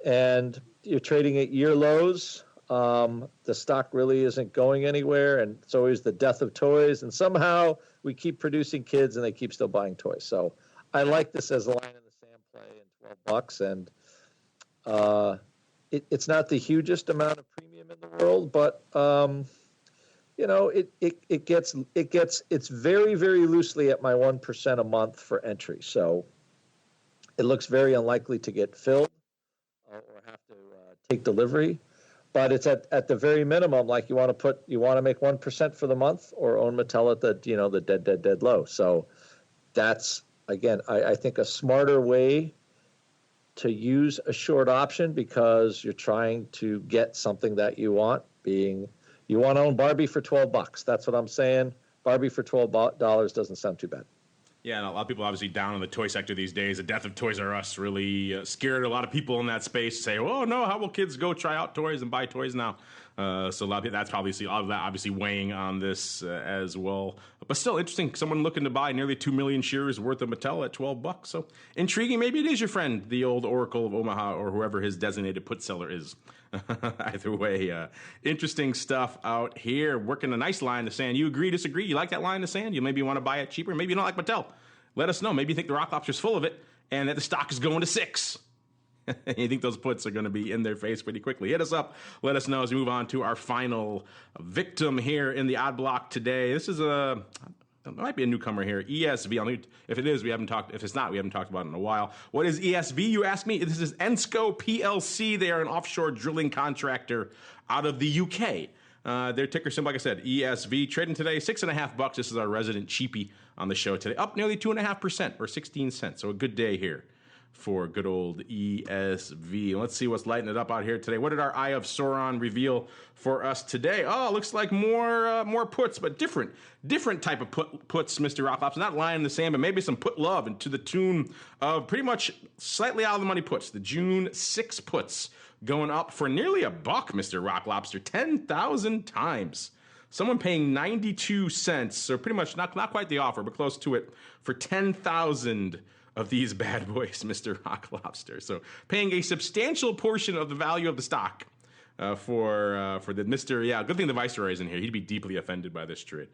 And you're trading at year lows. The stock really isn't going anywhere, and it's always the death of toys. And somehow we keep producing kids, and they keep still buying toys. So I like this as a line in the sand play and $12, and it's not the hugest amount of premium in the world, but it's very, very loosely at my 1% a month for entry. So it looks very unlikely to get filled or have to take delivery. But it's at the very minimum, like you want to make 1% for the month or own Mattel at the dead low. So that's, again, I think a smarter way to use a short option, because you're trying to get something that you want, being you want to own Barbie for $12. That's what I'm saying. Barbie for $12 doesn't sound too bad. Yeah, and a lot of people obviously down in the toy sector these days. The death of Toys R Us really scared a lot of people in that space. Say, oh, no, how will kids go try out toys and buy toys now? So a lot of, that's obviously weighing on this as well. But still interesting. Someone looking to buy nearly 2 million shares worth of Mattel at $12. So intriguing. Maybe it is your friend, the old Oracle of Omaha, or whoever his designated put seller is. Either way, interesting stuff out here. Working a nice line in the sand. You agree, disagree? You like that line in the sand? You maybe want to buy it cheaper. Maybe you don't like Mattel. Let us know. Maybe you think the Rock Lobster's full of it and that the stock is going to 6. You think those puts are going to be in their face pretty quickly. Hit us up. Let us know as we move on to our final victim here in the odd block today. This is it might be a newcomer here. ESV. If it is, we haven't talked. If it's not, we haven't talked about it in a while. What is ESV? You ask me. This is ENSCO PLC. They are an offshore drilling contractor out of the UK. Their ticker symbol, like I said, ESV. Trading today, $6.50. This is our resident cheapie on the show today. Up nearly 2.5% or 16 cents. So a good day here for good old ESV. Let's see what's lighting it up out here today. What did our Eye of Sauron reveal for us today? Oh, looks like more puts, but different type of puts, Mr. Rock Lobster. Not lying in the sand, but maybe some put love, and to the tune of pretty much slightly out of the money puts. The June 6 puts going up for nearly $1, Mr. Rock Lobster, 10,000 times. Someone paying 92 cents, or pretty much not quite the offer, but close to it, for 10,000 of these bad boys, Mr. Rock Lobster. So paying a substantial portion of the value of the stock for the Mr. Yeah, good thing the Viceroy is in here. He'd be deeply offended by this trade.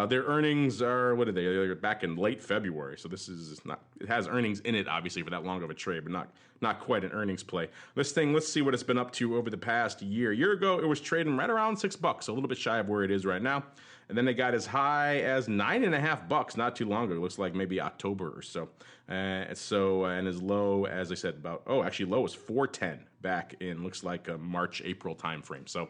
Their earnings are, what are they? They're back in late February. So this is not, it has earnings in it, obviously, for that long of a trade, but not quite an earnings play. This thing, let's see what it's been up to over the past year. A year ago, it was trading right around $6, a little bit shy of where it is right now. And then they got as high as $9.50 not too long ago. It looks like maybe October or so. And as low as I said, actually low was $4.10 back in, looks like a March, April timeframe. So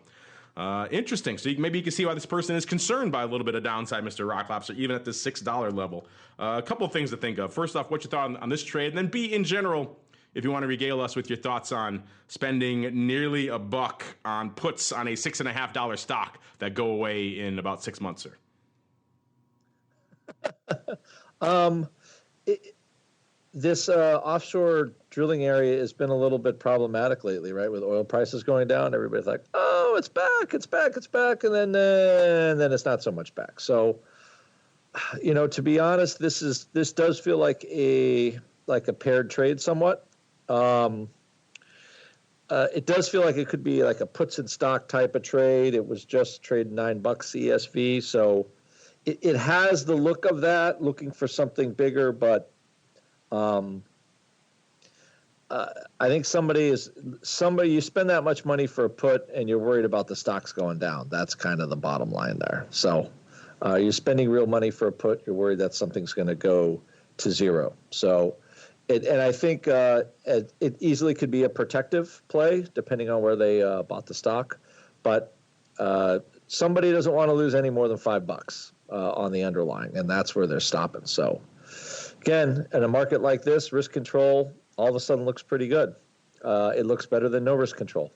interesting. So maybe you can see why this person is concerned by a little bit of downside, Mr. Rock Lobster, even at this $6 level. A couple of things to think of. First off, what you thought on this trade, and then B, in general, if you want to regale us with your thoughts on spending nearly $1 on puts on a $6.50 stock that go away in about 6 months, sir. This offshore drilling area has been a little bit problematic lately, right? With oil prices going down, everybody's like, "Oh, it's back, and then it's not so much back." So, to be honest, this does feel like a paired trade somewhat. It does feel like it could be like a puts in stock type of trade. It was just trading $9 ESV, so it has the look of that, looking for something bigger, but. I think you spend that much money for a put and you're worried about the stocks going down. That's kind of the bottom line there. So you're spending real money for a put. You're worried that something's going to go to zero. So, and I think it easily could be a protective play depending on where they bought the stock. But somebody doesn't want to lose any more than $5 on the underlying, and that's where they're stopping. So. Again, in a market like this, risk control all of a sudden looks pretty good. It looks better than no risk control.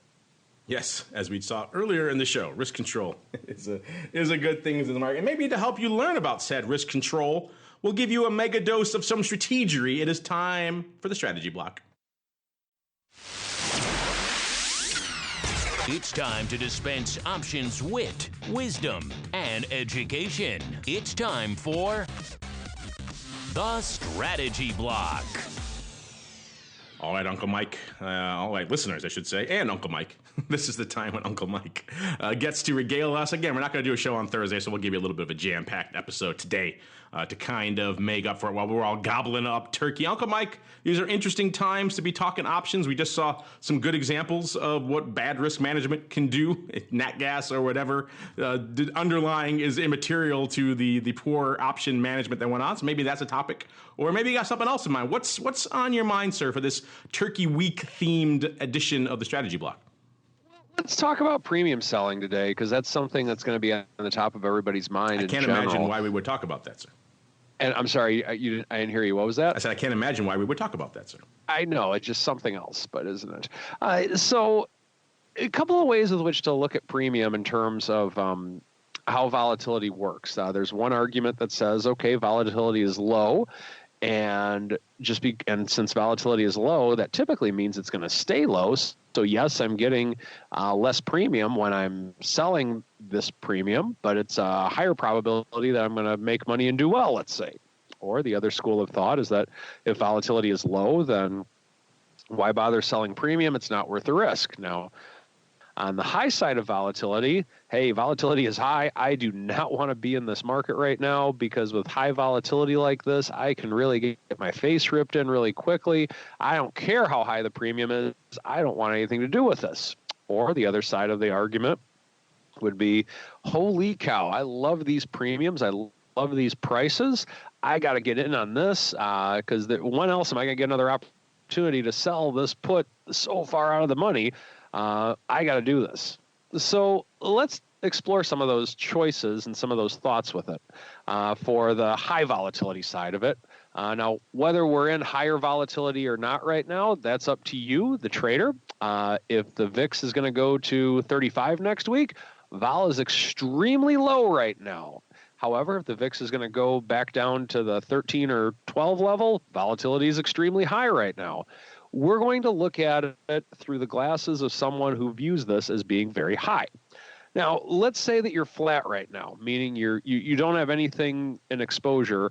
Yes, as we saw earlier in the show, risk control is a good thing in the market. And maybe to help you learn about said risk control, we'll give you a mega dose of some strategery. It is time for the strategy block. It's time to dispense options, wit, wisdom, and education. It's time for the Strategy Block. All right, Uncle Mike. All right, listeners, I should say, and Uncle Mike. This is the time when Uncle Mike gets to regale us. Again, we're not going to do a show on Thursday, so we'll give you a little bit of a jam-packed episode today to kind of make up for it while we're all gobbling up turkey. Uncle Mike, these are interesting times to be talking options. We just saw some good examples of what bad risk management can do. Nat gas or whatever. The underlying is immaterial to the poor option management that went on. So maybe that's a topic. Or maybe you got something else in mind. What's on your mind, sir, for this Turkey Week-themed edition of the Strategy Block? Let's talk about premium selling today, because that's something that's going to be on the top of everybody's mind. I can't imagine why we would talk about that, sir. And I'm sorry, I didn't hear you. What was that? I said I can't imagine why we would talk about that, sir. I know, it's just something else, but isn't it? So a couple of ways with which to look at premium in terms of how volatility works. There's one argument that says, okay, volatility is low, And and since volatility is low, that typically means it's going to stay low. So yes, I'm getting less premium when I'm selling this premium, but it's a higher probability that I'm going to make money and do well, let's say. Or the other school of thought is that if volatility is low, then why bother selling premium? It's not worth the risk. Now, on the high side of volatility, hey, volatility is high. I do not want to be in this market right now because with high volatility like this, I can really get my face ripped in really quickly. I don't care how high the premium is. I don't want anything to do with this. Or the other side of the argument would be, holy cow, I love these premiums. I love these prices. I got to get in on this because when else am I going to get another opportunity to sell this put so far out of the money? I got to do this. So let's explore some of those choices and some of those thoughts with it for the high volatility side of it. Now, whether we're in higher volatility or not right now, that's up to you, the trader. If the VIX is going to go to 35 next week, vol is extremely low right now. However, if the VIX is going to go back down to the 13 or 12 level, volatility is extremely high right now. We're going to look at it through the glasses of someone who views this as being very high. Now, let's say that you're flat right now, meaning you don't have anything in exposure,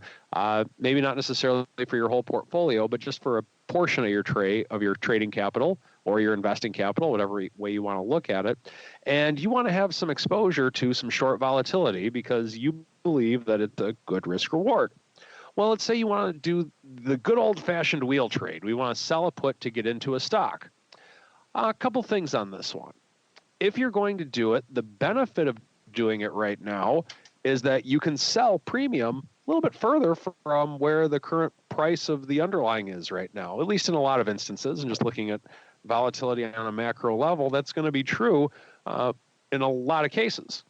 maybe not necessarily for your whole portfolio, but just for a portion of your trading capital or your investing capital, whatever way you want to look at it. And you want to have some exposure to some short volatility because you believe that it's a good risk reward. Well, let's say you want to do the good old-fashioned wheel trade. We want to sell a put to get into a stock. A couple things on this one. If you're going to do it, the benefit of doing it right now is that you can sell premium a little bit further from where the current price of the underlying is right now, at least in a lot of instances. And just looking at volatility on a macro level, that's going to be true in a lot of cases.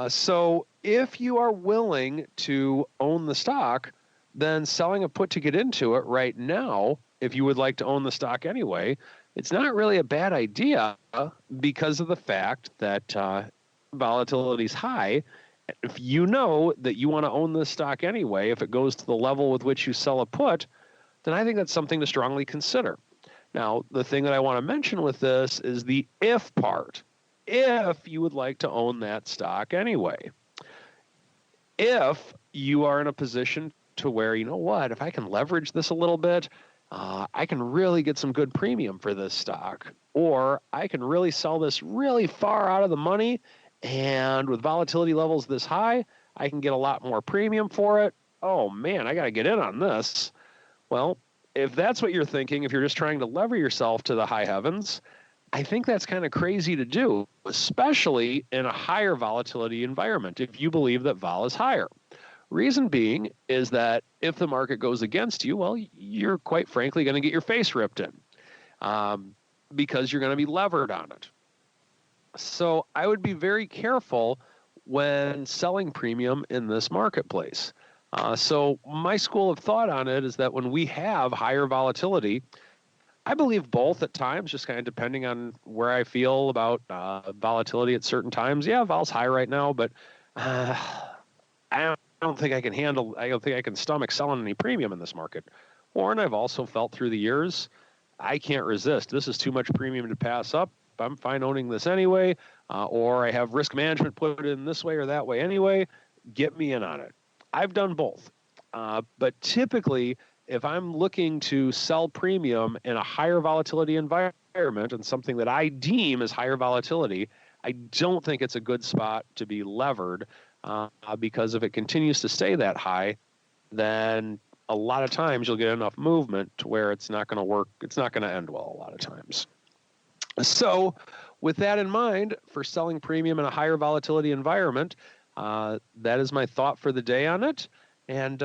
So if you are willing to own the stock, then selling a put to get into it right now, if you would like to own the stock anyway, it's not really a bad idea because of the fact that volatility is high. If you know that you want to own this stock anyway, if it goes to the level with which you sell a put, then I think that's something to strongly consider. Now, the thing that I want to mention with this is the if part. If you would like to own that stock anyway. If you are in a position to where, you know what, if I can leverage this a little bit, I can really get some good premium for this stock. Or I can really sell this really far out of the money, and with volatility levels this high, I can get a lot more premium for it. Oh man, I got to get in on this. Well, if that's what you're thinking, if you're just trying to lever yourself to the high heavens, I think that's kind of crazy to do, especially in a higher volatility environment, if you believe that vol is higher. Reason being is that if the market goes against you, well, you're quite frankly going to get your face ripped in because you're going to be levered on it. So I would be very careful when selling premium in this marketplace. So my school of thought on it is that when we have higher volatility, I believe both at times, just kind of depending on where I feel about volatility at certain times. Yeah, vol's high right now, but I don't think I can stomach selling any premium in this market. And I've also felt through the years, I can't resist. This is too much premium to pass up. I'm fine owning this anyway, or I have risk management put in this way or that way anyway. Get me in on it. I've done both. But typically, if I'm looking to sell premium in a higher volatility environment and something that I deem as higher volatility, I don't think it's a good spot to be levered because if it continues to stay that high, then a lot of times you'll get enough movement to where it's not going to work. It's not going to end well a lot of times. So with that in mind, for selling premium in a higher volatility environment, that is my thought for the day on it. And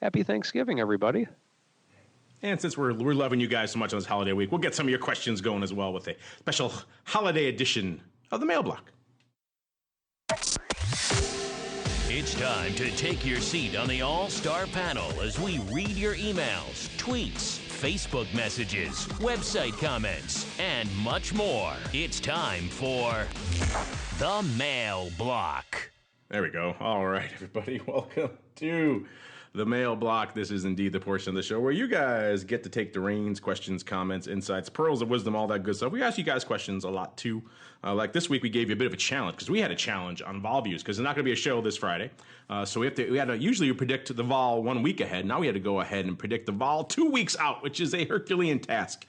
happy Thanksgiving, everybody. And since we're loving you guys so much on this holiday week, we'll get some of your questions going as well with a special holiday edition of the Mail Block. It's time to take your seat on the All-Star Panel as we read your emails, tweets, Facebook messages, website comments, and much more. It's time for the Mail Block. There we go. All right, everybody. Welcome to the mail block. This is indeed the portion of the show where you guys get to take the reins, questions, comments, insights, pearls of wisdom, all that good stuff. We ask you guys questions a lot too. Like this week, we gave you a bit of a challenge because we had a challenge on vol views because there's not going to be a show this Friday. So usually we predict the vol 1 week ahead. Now we had to go ahead and predict the vol 2 weeks out, which is a Herculean task.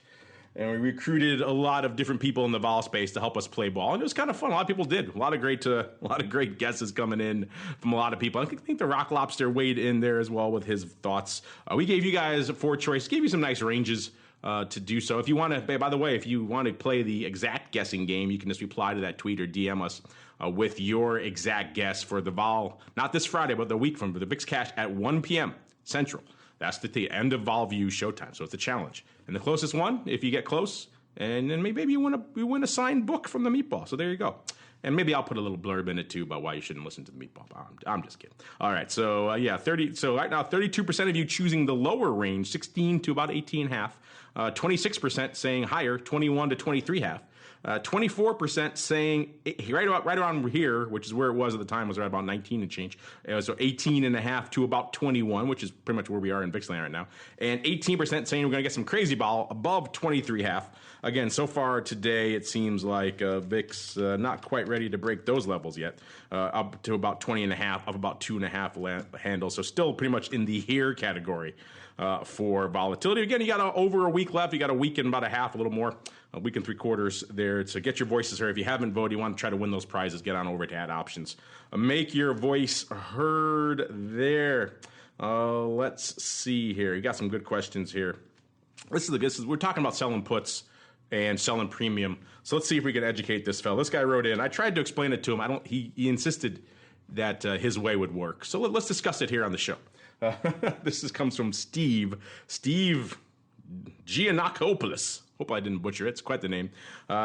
And we recruited a lot of different people in the vol space to help us play ball, and it was kind of fun. A lot of people did. A lot of great guesses coming in from a lot of people. I think the Rock Lobster weighed in there as well with his thoughts. We gave you guys 4 choices, gave you some nice ranges to do so. If you want to, by the way, if you want to play the exact guessing game, you can just reply to that tweet or DM us with your exact guess for the vol, not this Friday, but the week from the VIX Cash at 1 p.m. Central. That's the end of vol view showtime. So it's a challenge. And the closest one, if you get close, and then maybe you win a signed book from the meatball. So there you go. And maybe I'll put a little blurb in it too about why you shouldn't listen to the meatball. I'm just kidding. All right. So 30. So right now, 32% of you choosing the lower range, 16 to about 18.5. 26% saying higher, 21 to 23.5. 24% saying right around here, which is where it was at the time, was right about 19 and change. So 18.5 to about 21, which is pretty much where we are in VIX land right now. And 18% saying we're going to get some crazy ball above 23.5. Again, so far today, it seems like VIX not quite ready to break those levels yet. Up to about 20.5, up about 2.5 handles. So still pretty much in the here category. For volatility. Again, you got over a week left. You got a week and about a half, a little more, a week and 3/4 there. So get your voices heard. If you haven't voted, you want to try to win those prizes, get on over to Ad Options. Make your voice heard there. Let's see here. You got some good questions here. We're talking about selling puts and selling premium. So let's see if we can educate this fellow. This guy wrote in. I tried to explain it to him. He insisted that his way would work. So let's discuss it here on the show. This comes from Steve Giannakopoulos. Hope I didn't butcher it. It's quite the name.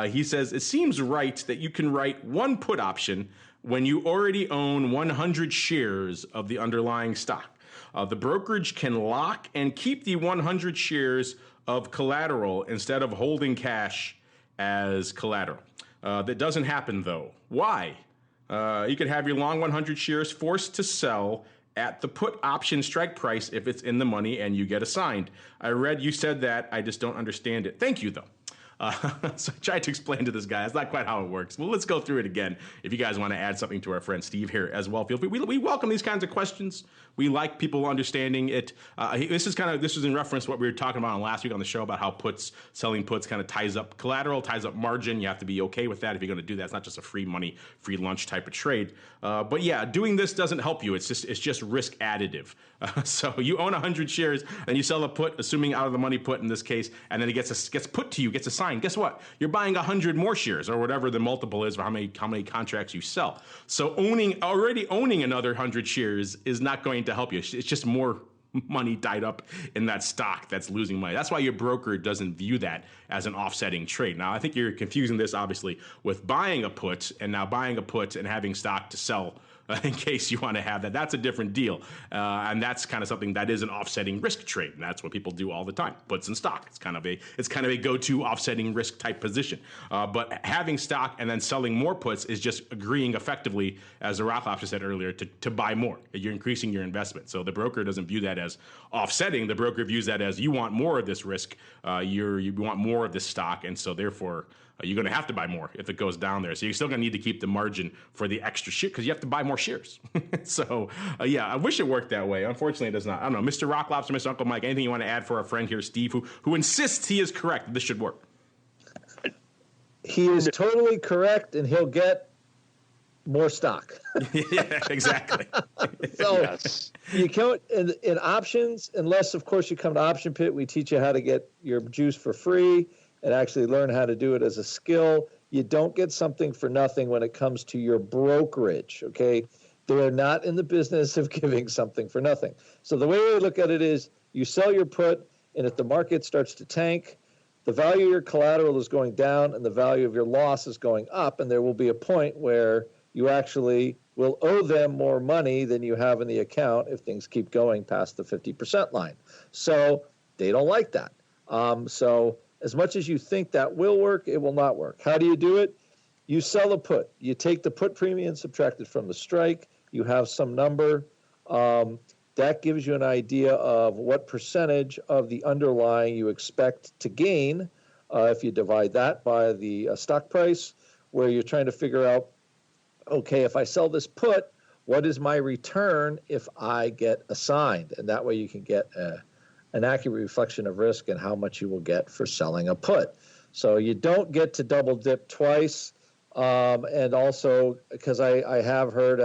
He says, it seems right that you can write one put option when you already own 100 shares of the underlying stock. The brokerage can lock and keep the 100 shares of collateral instead of holding cash as collateral. That doesn't happen, though. Why? You could have your long 100 shares forced to sell at the put option strike price if it's in the money and you get assigned. I read you said that. I just don't understand it. Thank you, though. So I tried to explain to this guy. That's not quite how it works. Well, let's go through it again. If you guys want to add something to our friend Steve here as well, feel free. We welcome these kinds of questions. We like people understanding it. This is in reference to what we were talking about last week on the show about how selling puts kind of ties up collateral, ties up margin. You have to be okay with that if you're going to do that. It's not just a free money, free lunch type of trade. But yeah, doing this doesn't help you. It's just risk additive. So you own 100 shares and you sell a put, assuming out of the money put in this case, and then it gets put to you, gets assigned. Guess what? You're buying 100 more shares or whatever the multiple is for how many contracts you sell. So already owning another 100 shares is not going to help you. It's just more money tied up in that stock that's losing money. That's why your broker doesn't view that as an offsetting trade. Now, I think you're confusing this obviously with buying a put and having stock to sell in case you want to have that. That's a different deal. And that's kind of something that is an offsetting risk trade. And that's what people do all the time. Puts in stock. It's kind of a go-to offsetting risk type position. But having stock and then selling more puts is just agreeing effectively, as the Rock Lobster said earlier, to buy more. You're increasing your investment. So the broker doesn't view that as offsetting. The broker views that as you want more of this risk. You want more of this stock. And so therefore, you're going to have to buy more if it goes down there. So you're still going to need to keep the margin for the extra shit because you have to buy more shares. So, yeah, I wish it worked that way. Unfortunately, it does not. I don't know. Mr. Rock Lobster, Mr. Uncle Mike, anything you want to add for our friend here, Steve, who insists he is correct that this should work? He is totally correct, and he'll get more stock. Yeah, exactly. So Yes. you can't, in options, unless, of course, you come to Option Pit, we teach you how to get your juice for free and actually learn how to do it as a skill. You don't get something for nothing when it comes to your brokerage, okay? They are not in the business of giving something for nothing. So the way we look at it is you sell your put, and if the market starts to tank, the value of your collateral is going down and the value of your loss is going up, and there will be a point where you actually will owe them more money than you have in the account if things keep going past the 50% line. So they don't like that. So as much as you think that will work, it will not work. How do you do it? You sell a put. You take the put premium, subtract it from the strike. You have some number. that gives you an idea of what percentage of the underlying you expect to gain if you divide that by the stock price, where you're trying to figure out, okay, if I sell this put, what is my return if I get assigned? And that way you can get an accurate reflection of risk and how much you will get for selling a put. So you don't get to double dip twice. And also, because I have heard,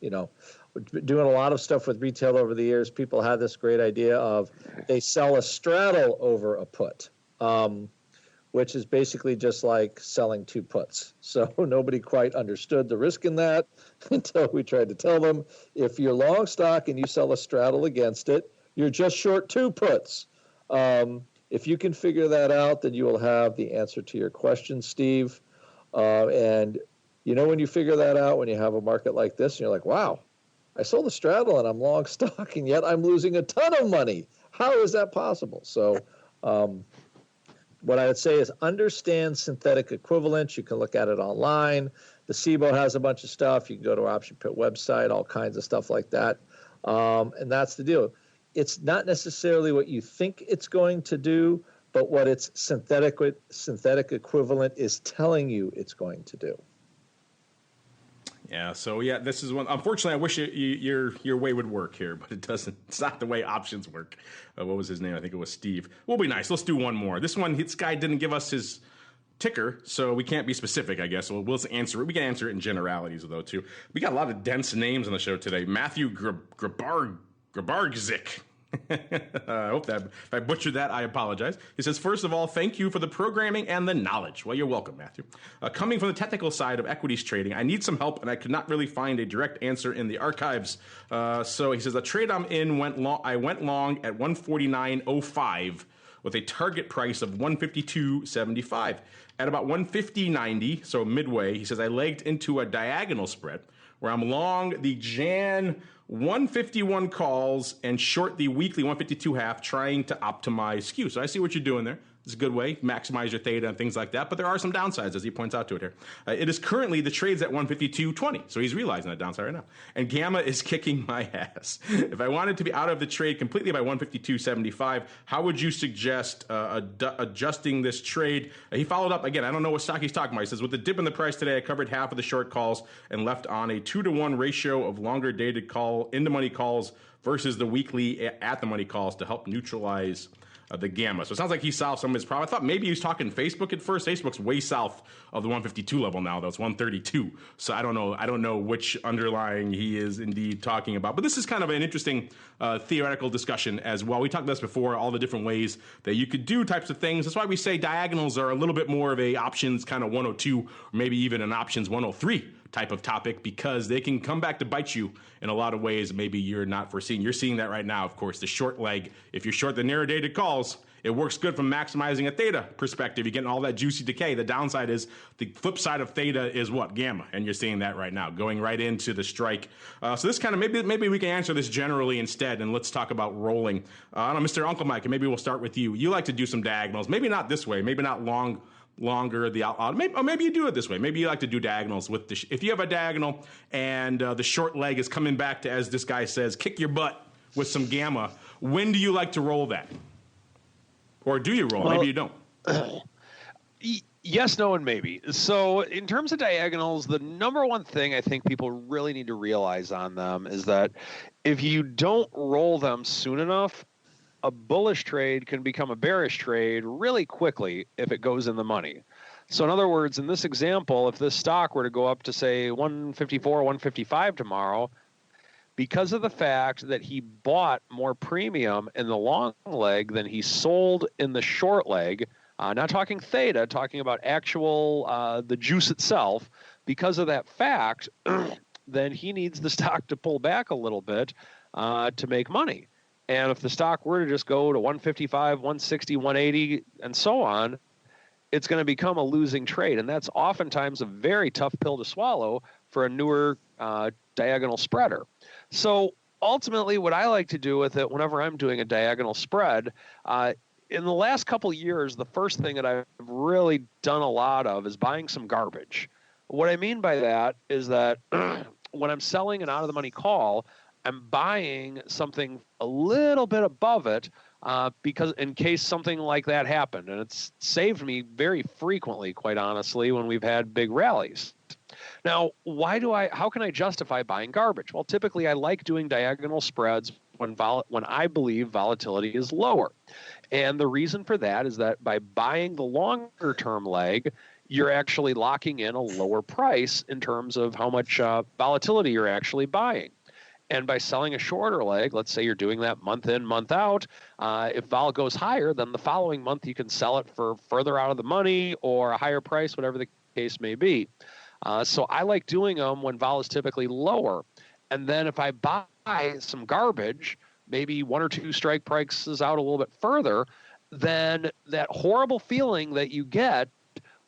doing a lot of stuff with retail over the years, people had this great idea of they sell a straddle over a put, which is basically just like selling two puts. So nobody quite understood the risk in that until we tried to tell them, if you're long stock and you sell a straddle against it, you're just short two puts. If you can figure that out, then you will have the answer to your question, Steve. And when you figure that out, when you have a market like this, and you're like, wow, I sold a straddle and I'm long stock, and yet I'm losing a ton of money. How is that possible? So what I would say is understand synthetic equivalents. You can look at it online. The SIBO has a bunch of stuff. You can go to our Option Pit website, all kinds of stuff like that. And that's the deal. It's not necessarily what you think it's going to do, but what its synthetic equivalent is telling you it's going to do. Yeah, so this is one. Unfortunately, I wish your way would work here, but it doesn't. It's not the way options work. What was his name? I think it was Steve. We'll be nice. Let's do one more. This guy didn't give us his ticker, so we can't be specific, I guess. So we'll answer it. We can answer it in generalities, though, too. We got a lot of dense names on the show today. Matthew Grabarczyk. I hope that if I butchered that, I apologize. He says, first of all, thank you for the programming and the knowledge. Well, you're welcome, Matthew. Coming from the technical side of equities trading, I need some help, and I could not really find a direct answer in the archives. So he says, the trade I'm in I went long at 149.05 with a target price of 152.75. At about 150.90, so midway, he says, I legged into a diagonal spread where I'm long the Jan 151 calls and short the weekly 152 half, trying to optimize skew. So I see what you're doing there. It's a good way, maximize your theta and things like that. But there are some downsides, as he points out to it here. It is currently, the trade's at 152.20. So he's realizing that downside right now. And gamma is kicking my ass. If I wanted to be out of the trade completely by 152.75, how would you suggest adjusting this trade? He followed up, again, I don't know what stock he's talking about. He says, with the dip in the price today, I covered half of the short calls and left on a 2-to-1 ratio of longer dated call into money calls versus the weekly at the money calls to help neutralize the gamma. So it sounds like he solved some of his problem. I thought maybe he was talking Facebook at first. Facebook's way south of the 152 level now, though. It's 132. So I don't know which underlying he is indeed talking about. But this is kind of an interesting theoretical discussion as well. We talked about this before, all the different ways that you could do types of things. That's why we say diagonals are a little bit more of a options kind of 102, or maybe even an options 103 type of topic, because they can come back to bite you in a lot of ways maybe you're not foreseeing. You're seeing that right now, of course, the short leg. If you're short the narrow dated calls, it works good from maximizing a theta perspective. You're getting all that juicy decay. The downside is the flip side of theta is what? Gamma. And you're seeing that right now, going right into the strike. So this kind of, maybe we can answer this generally instead, and let's talk about rolling. I don't know, Mr. Uncle Mike, and maybe we'll start with you. You like to do some diagonals. Maybe not this way. Maybe not longer the out, maybe you do it this way. Maybe you like to do diagonals with if you have a diagonal and the short leg is coming back to, as this guy says, kick your butt with some gamma. When do you like to roll that? Or do you roll? Maybe you don't. Yes, no, and maybe. So in terms of diagonals, the number one thing I think people really need to realize on them is that if you don't roll them soon enough, a bullish trade can become a bearish trade really quickly if it goes in the money. So in other words, in this example, if this stock were to go up to, say, 154, 155 tomorrow, because of the fact that he bought more premium in the long leg than he sold in the short leg, not talking theta, talking about actual the juice itself, because of that fact, then he needs the stock to pull back a little bit to make money. And if the stock were to just go to 155, 160, 180, and so on, it's going to become a losing trade. And that's oftentimes a very tough pill to swallow for a newer diagonal spreader. So ultimately, what I like to do with it whenever I'm doing a diagonal spread, in the last couple of years, the first thing that I've really done a lot of is buying some garbage. What I mean by that is that when I'm selling an out-of-the-money call, I'm buying something a little bit above it because in case something like that happened. And it's saved me very frequently, quite honestly, when we've had big rallies. Now, how can I justify buying garbage? Well, typically I like doing diagonal spreads when I believe volatility is lower. And the reason for that is that by buying the longer term leg, you're actually locking in a lower price in terms of how much volatility you're actually buying. And by selling a shorter leg, let's say you're doing that month in, month out, if vol goes higher, then the following month you can sell it for further out of the money or a higher price, whatever the case may be. So I like doing them when vol is typically lower. And then if I buy some garbage, maybe 1 or 2 strike prices out a little bit further, then that horrible feeling that you get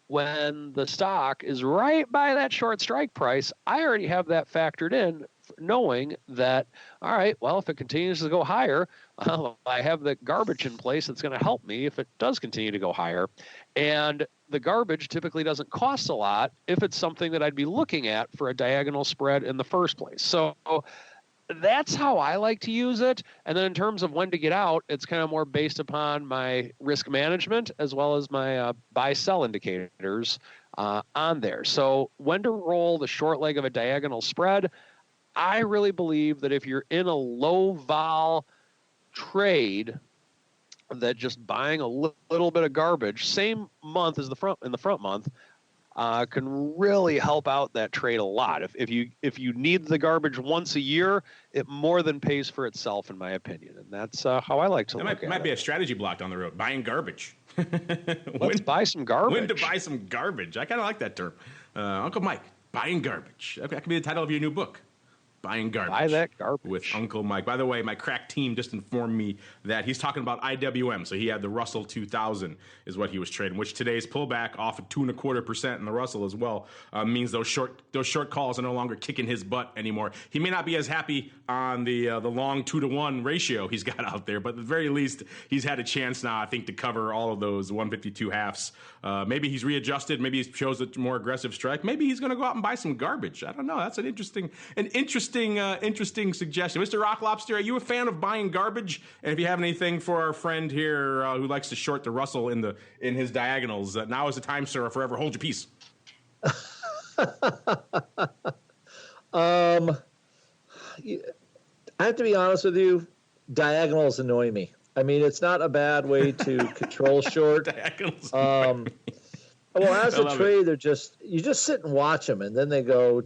when the stock is right by that short strike price, I already have that factored in, knowing that, all right, well, if it continues to go higher, I have the garbage in place that's going to help me if it does continue to go higher. And the garbage typically doesn't cost a lot if it's something that I'd be looking at for a diagonal spread in the first place. So that's how I like to use it. And then in terms of when to get out, it's kind of more based upon my risk management as well as my buy-sell indicators on there. So when to roll the short leg of a diagonal spread, I really believe that if you're in a low vol trade, that just buying a little bit of garbage, same month as the front month, can really help out that trade a lot. If you need the garbage once a year, it more than pays for itself, in my opinion. And that's how I like to look at it. Might be a strategy block down the road, buying garbage. Let's buy some garbage. When to buy some garbage. I kind of like that term. Uncle Mike, buying garbage. That could be the title of your new book. Buying garbage. Buy that garbage. With Uncle Mike. By the way, my crack team just informed me that he's talking about IWM. So he had the Russell 2000 is what he was trading, which today's pullback off of 2.25% in the Russell as well means those short calls are no longer kicking his butt anymore. He may not be as happy on the long 2-to-1 ratio he's got out there, but at the very least, he's had a chance now, I think, to cover all of those 152 halves. Maybe he's readjusted. Maybe he shows a more aggressive strike. Maybe he's going to go out and buy some garbage. I don't know. That's an interesting suggestion. Mr. Rock Lobster, are you a fan of buying garbage? And if you have anything for our friend here who likes to short the Russell in his diagonals, now is the time, sir, or forever hold your peace. I have to be honest with you, diagonals annoy me. I mean, it's not a bad way to control short. Diagonals well, as a trader, you just sit and watch them, and then they go,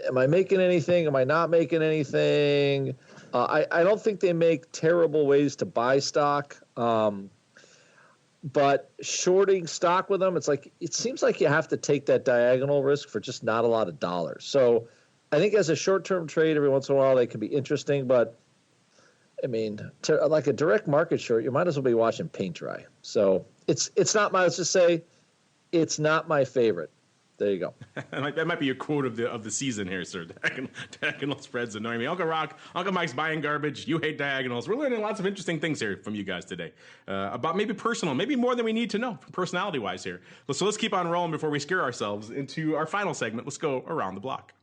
am I making anything? Am I not making anything? I don't think they make terrible ways to buy stock. But shorting stock with them, it seems like you have to take that diagonal risk for just not a lot of dollars. So I think as a short-term trade, every once in a while, they can be interesting. But, I mean, like a direct market short, you might as well be watching paint dry. So it's not let's just say it's not my favorite. There you go. That might be your quote of the season here, sir. Diagonal spreads annoy me. Uncle Mike's buying garbage. You hate diagonals. We're learning lots of interesting things here from you guys today about maybe personal, maybe more than we need to know personality-wise here. So let's keep on rolling before we scare ourselves into our final segment. Let's go around the block.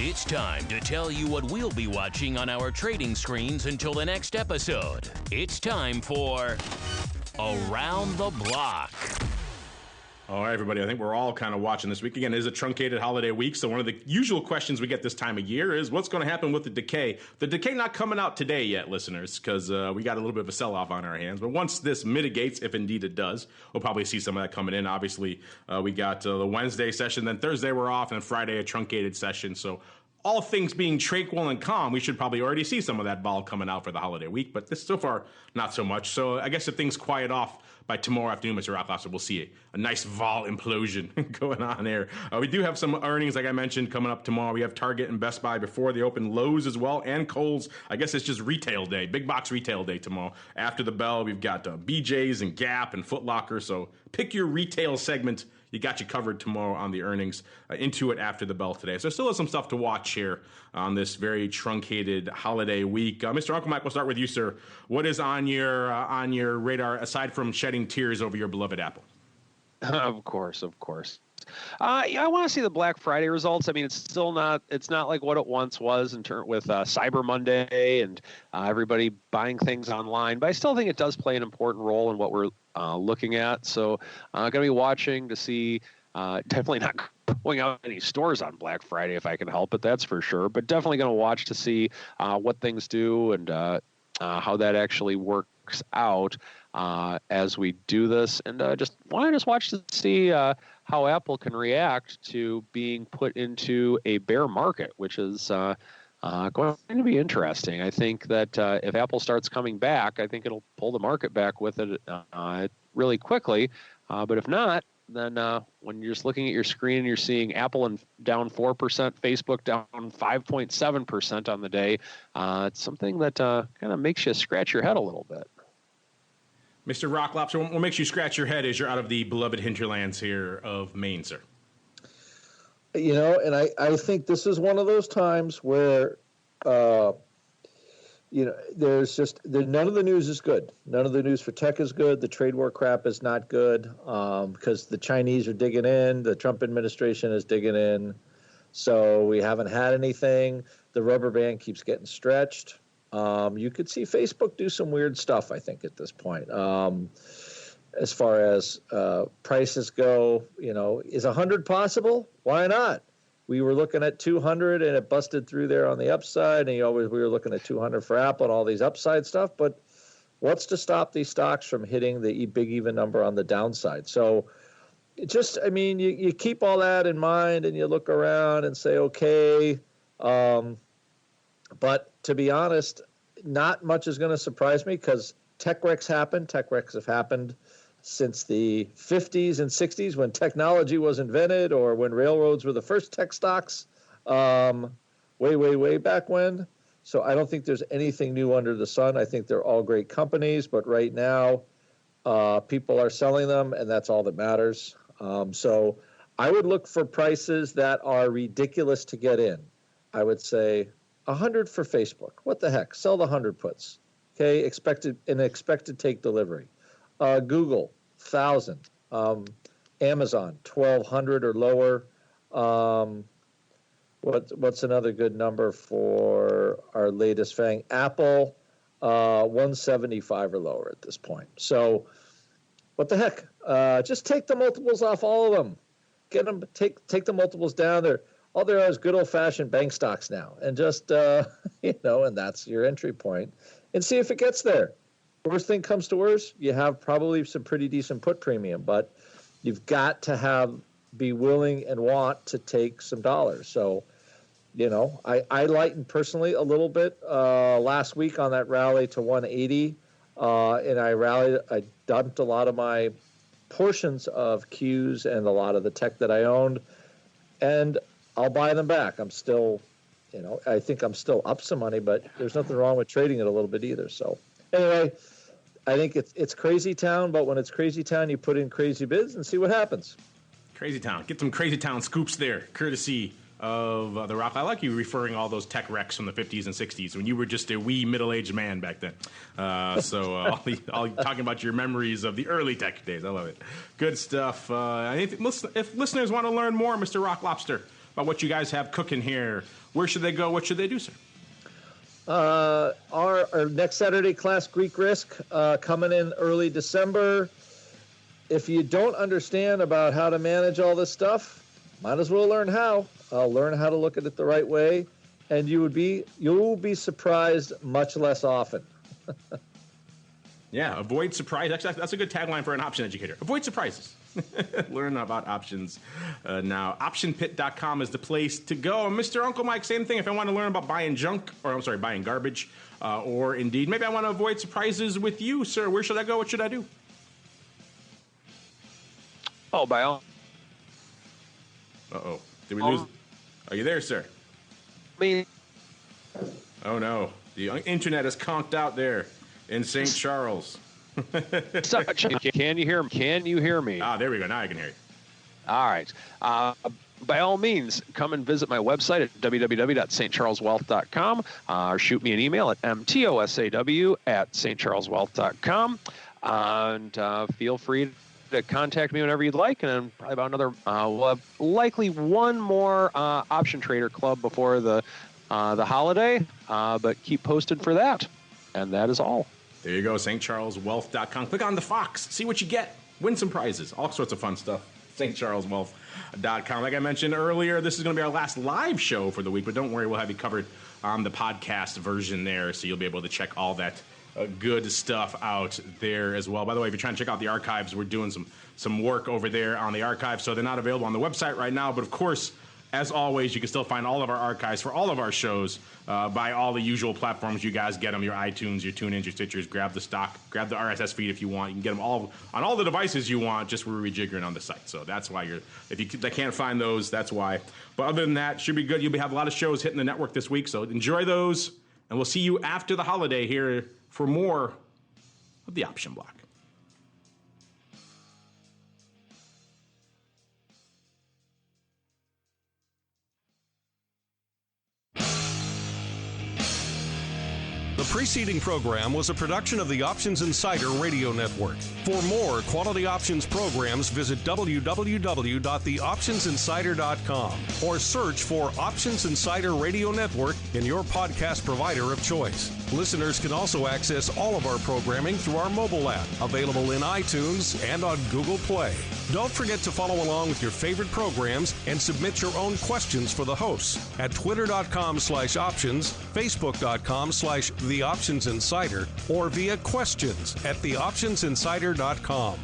It's time to tell you what we'll be watching on our trading screens until the next episode. It's time for Around the Block. All right, everybody. I think we're all kind of watching this week. Again, it is a truncated holiday week, so one of the usual questions we get this time of year is what's going to happen with the decay? The decay not coming out today yet, listeners, because we got a little bit of a sell-off on our hands. But once this mitigates, if indeed it does, we'll probably see some of that coming in. Obviously, we got the Wednesday session, then Thursday we're off, and then Friday a truncated session. So all things being tranquil and calm, we should probably already see some of that vol coming out for the holiday week. But this so far, not so much. So I guess if things quiet off by tomorrow afternoon, Mr. Rocklobster, we'll see a nice vol implosion going on there. We do have some earnings, like I mentioned, coming up tomorrow. We have Target and Best Buy before they open, Lowe's as well, and Kohl's. I guess it's just retail day, big box retail day tomorrow. After the bell, we've got BJ's and Gap and Foot Locker. So pick your retail segment. You got you covered tomorrow on the earnings. Into it after the bell today. So still has some stuff to watch here on this very truncated holiday week. Mr. Uncle Mike, we'll start with you, sir. What is on your radar aside from shedding tears over your beloved Apple? Of course. Yeah, I want to see the Black Friday results. I mean, it's not like what it once was with Cyber Monday and everybody buying things online. But I still think it does play an important role in what we're looking at. So I'm going to be watching to see. Definitely not going out any stores on Black Friday if I can help it. That's for sure. But definitely going to watch to see what things do and how that actually works out as we do this. And just watch to see how Apple can react to being put into a bear market, which is going to be interesting. I think that if Apple starts coming back, I think it'll pull the market back with it really quickly. But if not, then when you're just looking at your screen and you're seeing Apple down 4%, Facebook down 5.7% on the day, it's something that kind of makes you scratch your head a little bit. Mr. Rock Lobster, what makes you scratch your head as you're out of the beloved hinterlands here of Maine, sir? And I think this is one of those times where, none of the news is good. None of the news for tech is good. The trade war crap is not good because the Chinese are digging in. The Trump administration is digging in. So we haven't had anything. The rubber band keeps getting stretched. You could see Facebook do some weird stuff, I think, at this point. As far as prices go, is 100 possible? Why not? We were looking at 200 and it busted through there on the upside, and we were looking at 200 for Apple and all these upside stuff. But what's to stop these stocks from hitting the big even number on the downside? So you keep all that in mind and you look around and say, okay. But to be honest, not much is going to surprise me because tech wrecks happen. Tech wrecks have happened since the 50s and 60s when technology was invented or when railroads were the first tech stocks way back when. So I don't think there's anything new under the sun. I think they're all great companies, but right now people are selling them, and that's all that matters. So I would look for prices that are ridiculous to get in. I would say 100 for Facebook. What the heck? Sell the 100 puts. Okay, expected take delivery. Google, 1,000. Amazon, 1,200 or lower. What's another good number for our latest FANG? Apple, 175 or lower at this point. So, what the heck? Just take the multiples off all of them. Get them. Take the multiples down there. All there are is good old-fashioned bank stocks now, and just and that's your entry point, and see if it gets there. Worst thing comes to worst, you have probably some pretty decent put premium, but you've got to be willing and want to take some dollars. So, I lightened personally a little bit last week on that rally to 180, and I dumped a lot of my portions of Qs and a lot of the tech that I owned, and I'll buy them back. I'm still, I think I'm still up some money, but there's nothing wrong with trading it a little bit either. So anyway, I think it's crazy town, but when it's crazy town, you put in crazy bids and see what happens. Crazy town. Get some crazy town scoops there, courtesy of The Rock. I like you referring all those tech wrecks from the 50s and 60s when you were just a wee middle-aged man back then. All talking about your memories of the early tech days. I love it. Good stuff. If listeners want to learn more, Mr. Rock Lobster, about what you guys have cooking here, where should they go? What should they do, sir? Our next Saturday class, Greek Risk, coming in early December. If you don't understand about how to manage all this stuff, might as well learn how. Learn how to look at it the right way, and you'll be surprised much less often. Yeah, avoid surprise. Actually, that's a good tagline for an option educator. Avoid surprises. Learn about options now. Optionpit.com is the place to go. Mr. Uncle Mike, same thing. If I want to learn about buying buying garbage, or indeed, maybe I want to avoid surprises with you, sir. Where should I go? What should I do? Oh, by all. Uh-oh. Did we lose? Are you there, sir? Me. Oh, no. The internet is conked out there in St. Charles. Can you hear me? Can you hear me? There we go. Now I can hear you. All right. By all means, come and visit my website at www.stcharleswealth.com or shoot me an email at mtosaw@stcharleswealth.com. And feel free to contact me whenever you'd like, and probably about another, we'll have likely one more option trader club before the holiday, but keep posted for that. And that is all. There you go, stcharleswealth.com. Click on the Fox, see what you get, win some prizes, all sorts of fun stuff. stcharleswealth.com. Like I mentioned earlier, this is going to be our last live show for the week, but don't worry, we'll have you covered on the podcast version there, so you'll be able to check all that good stuff out there as well. By the way, if you're trying to check out the archives, we're doing some work over there on the archives, so they're not available on the website right now, but of course, as always, you can still find all of our archives for all of our shows by all the usual platforms. You guys get them, your iTunes, your TuneIn, your Stitchers. Grab the stock, grab the RSS feed if you want. You can get them all on all the devices you want, just we're rejiggering on the site. So that's why they can't find those, that's why. But other than that, should be good. You'll have a lot of shows hitting the network this week, so enjoy those. And we'll see you after the holiday here for more of the Option Block. The preceding program was a production of the Options Insider Radio Network. For more quality options programs, visit www.theoptionsinsider.com or search for Options Insider Radio Network in your podcast provider of choice. Listeners can also access all of our programming through our mobile app, available in iTunes and on Google Play. Don't forget to follow along with your favorite programs and submit your own questions for the hosts at twitter.com/options, facebook.com/theoptionsinsider, or via questions at theoptionsinsider.com.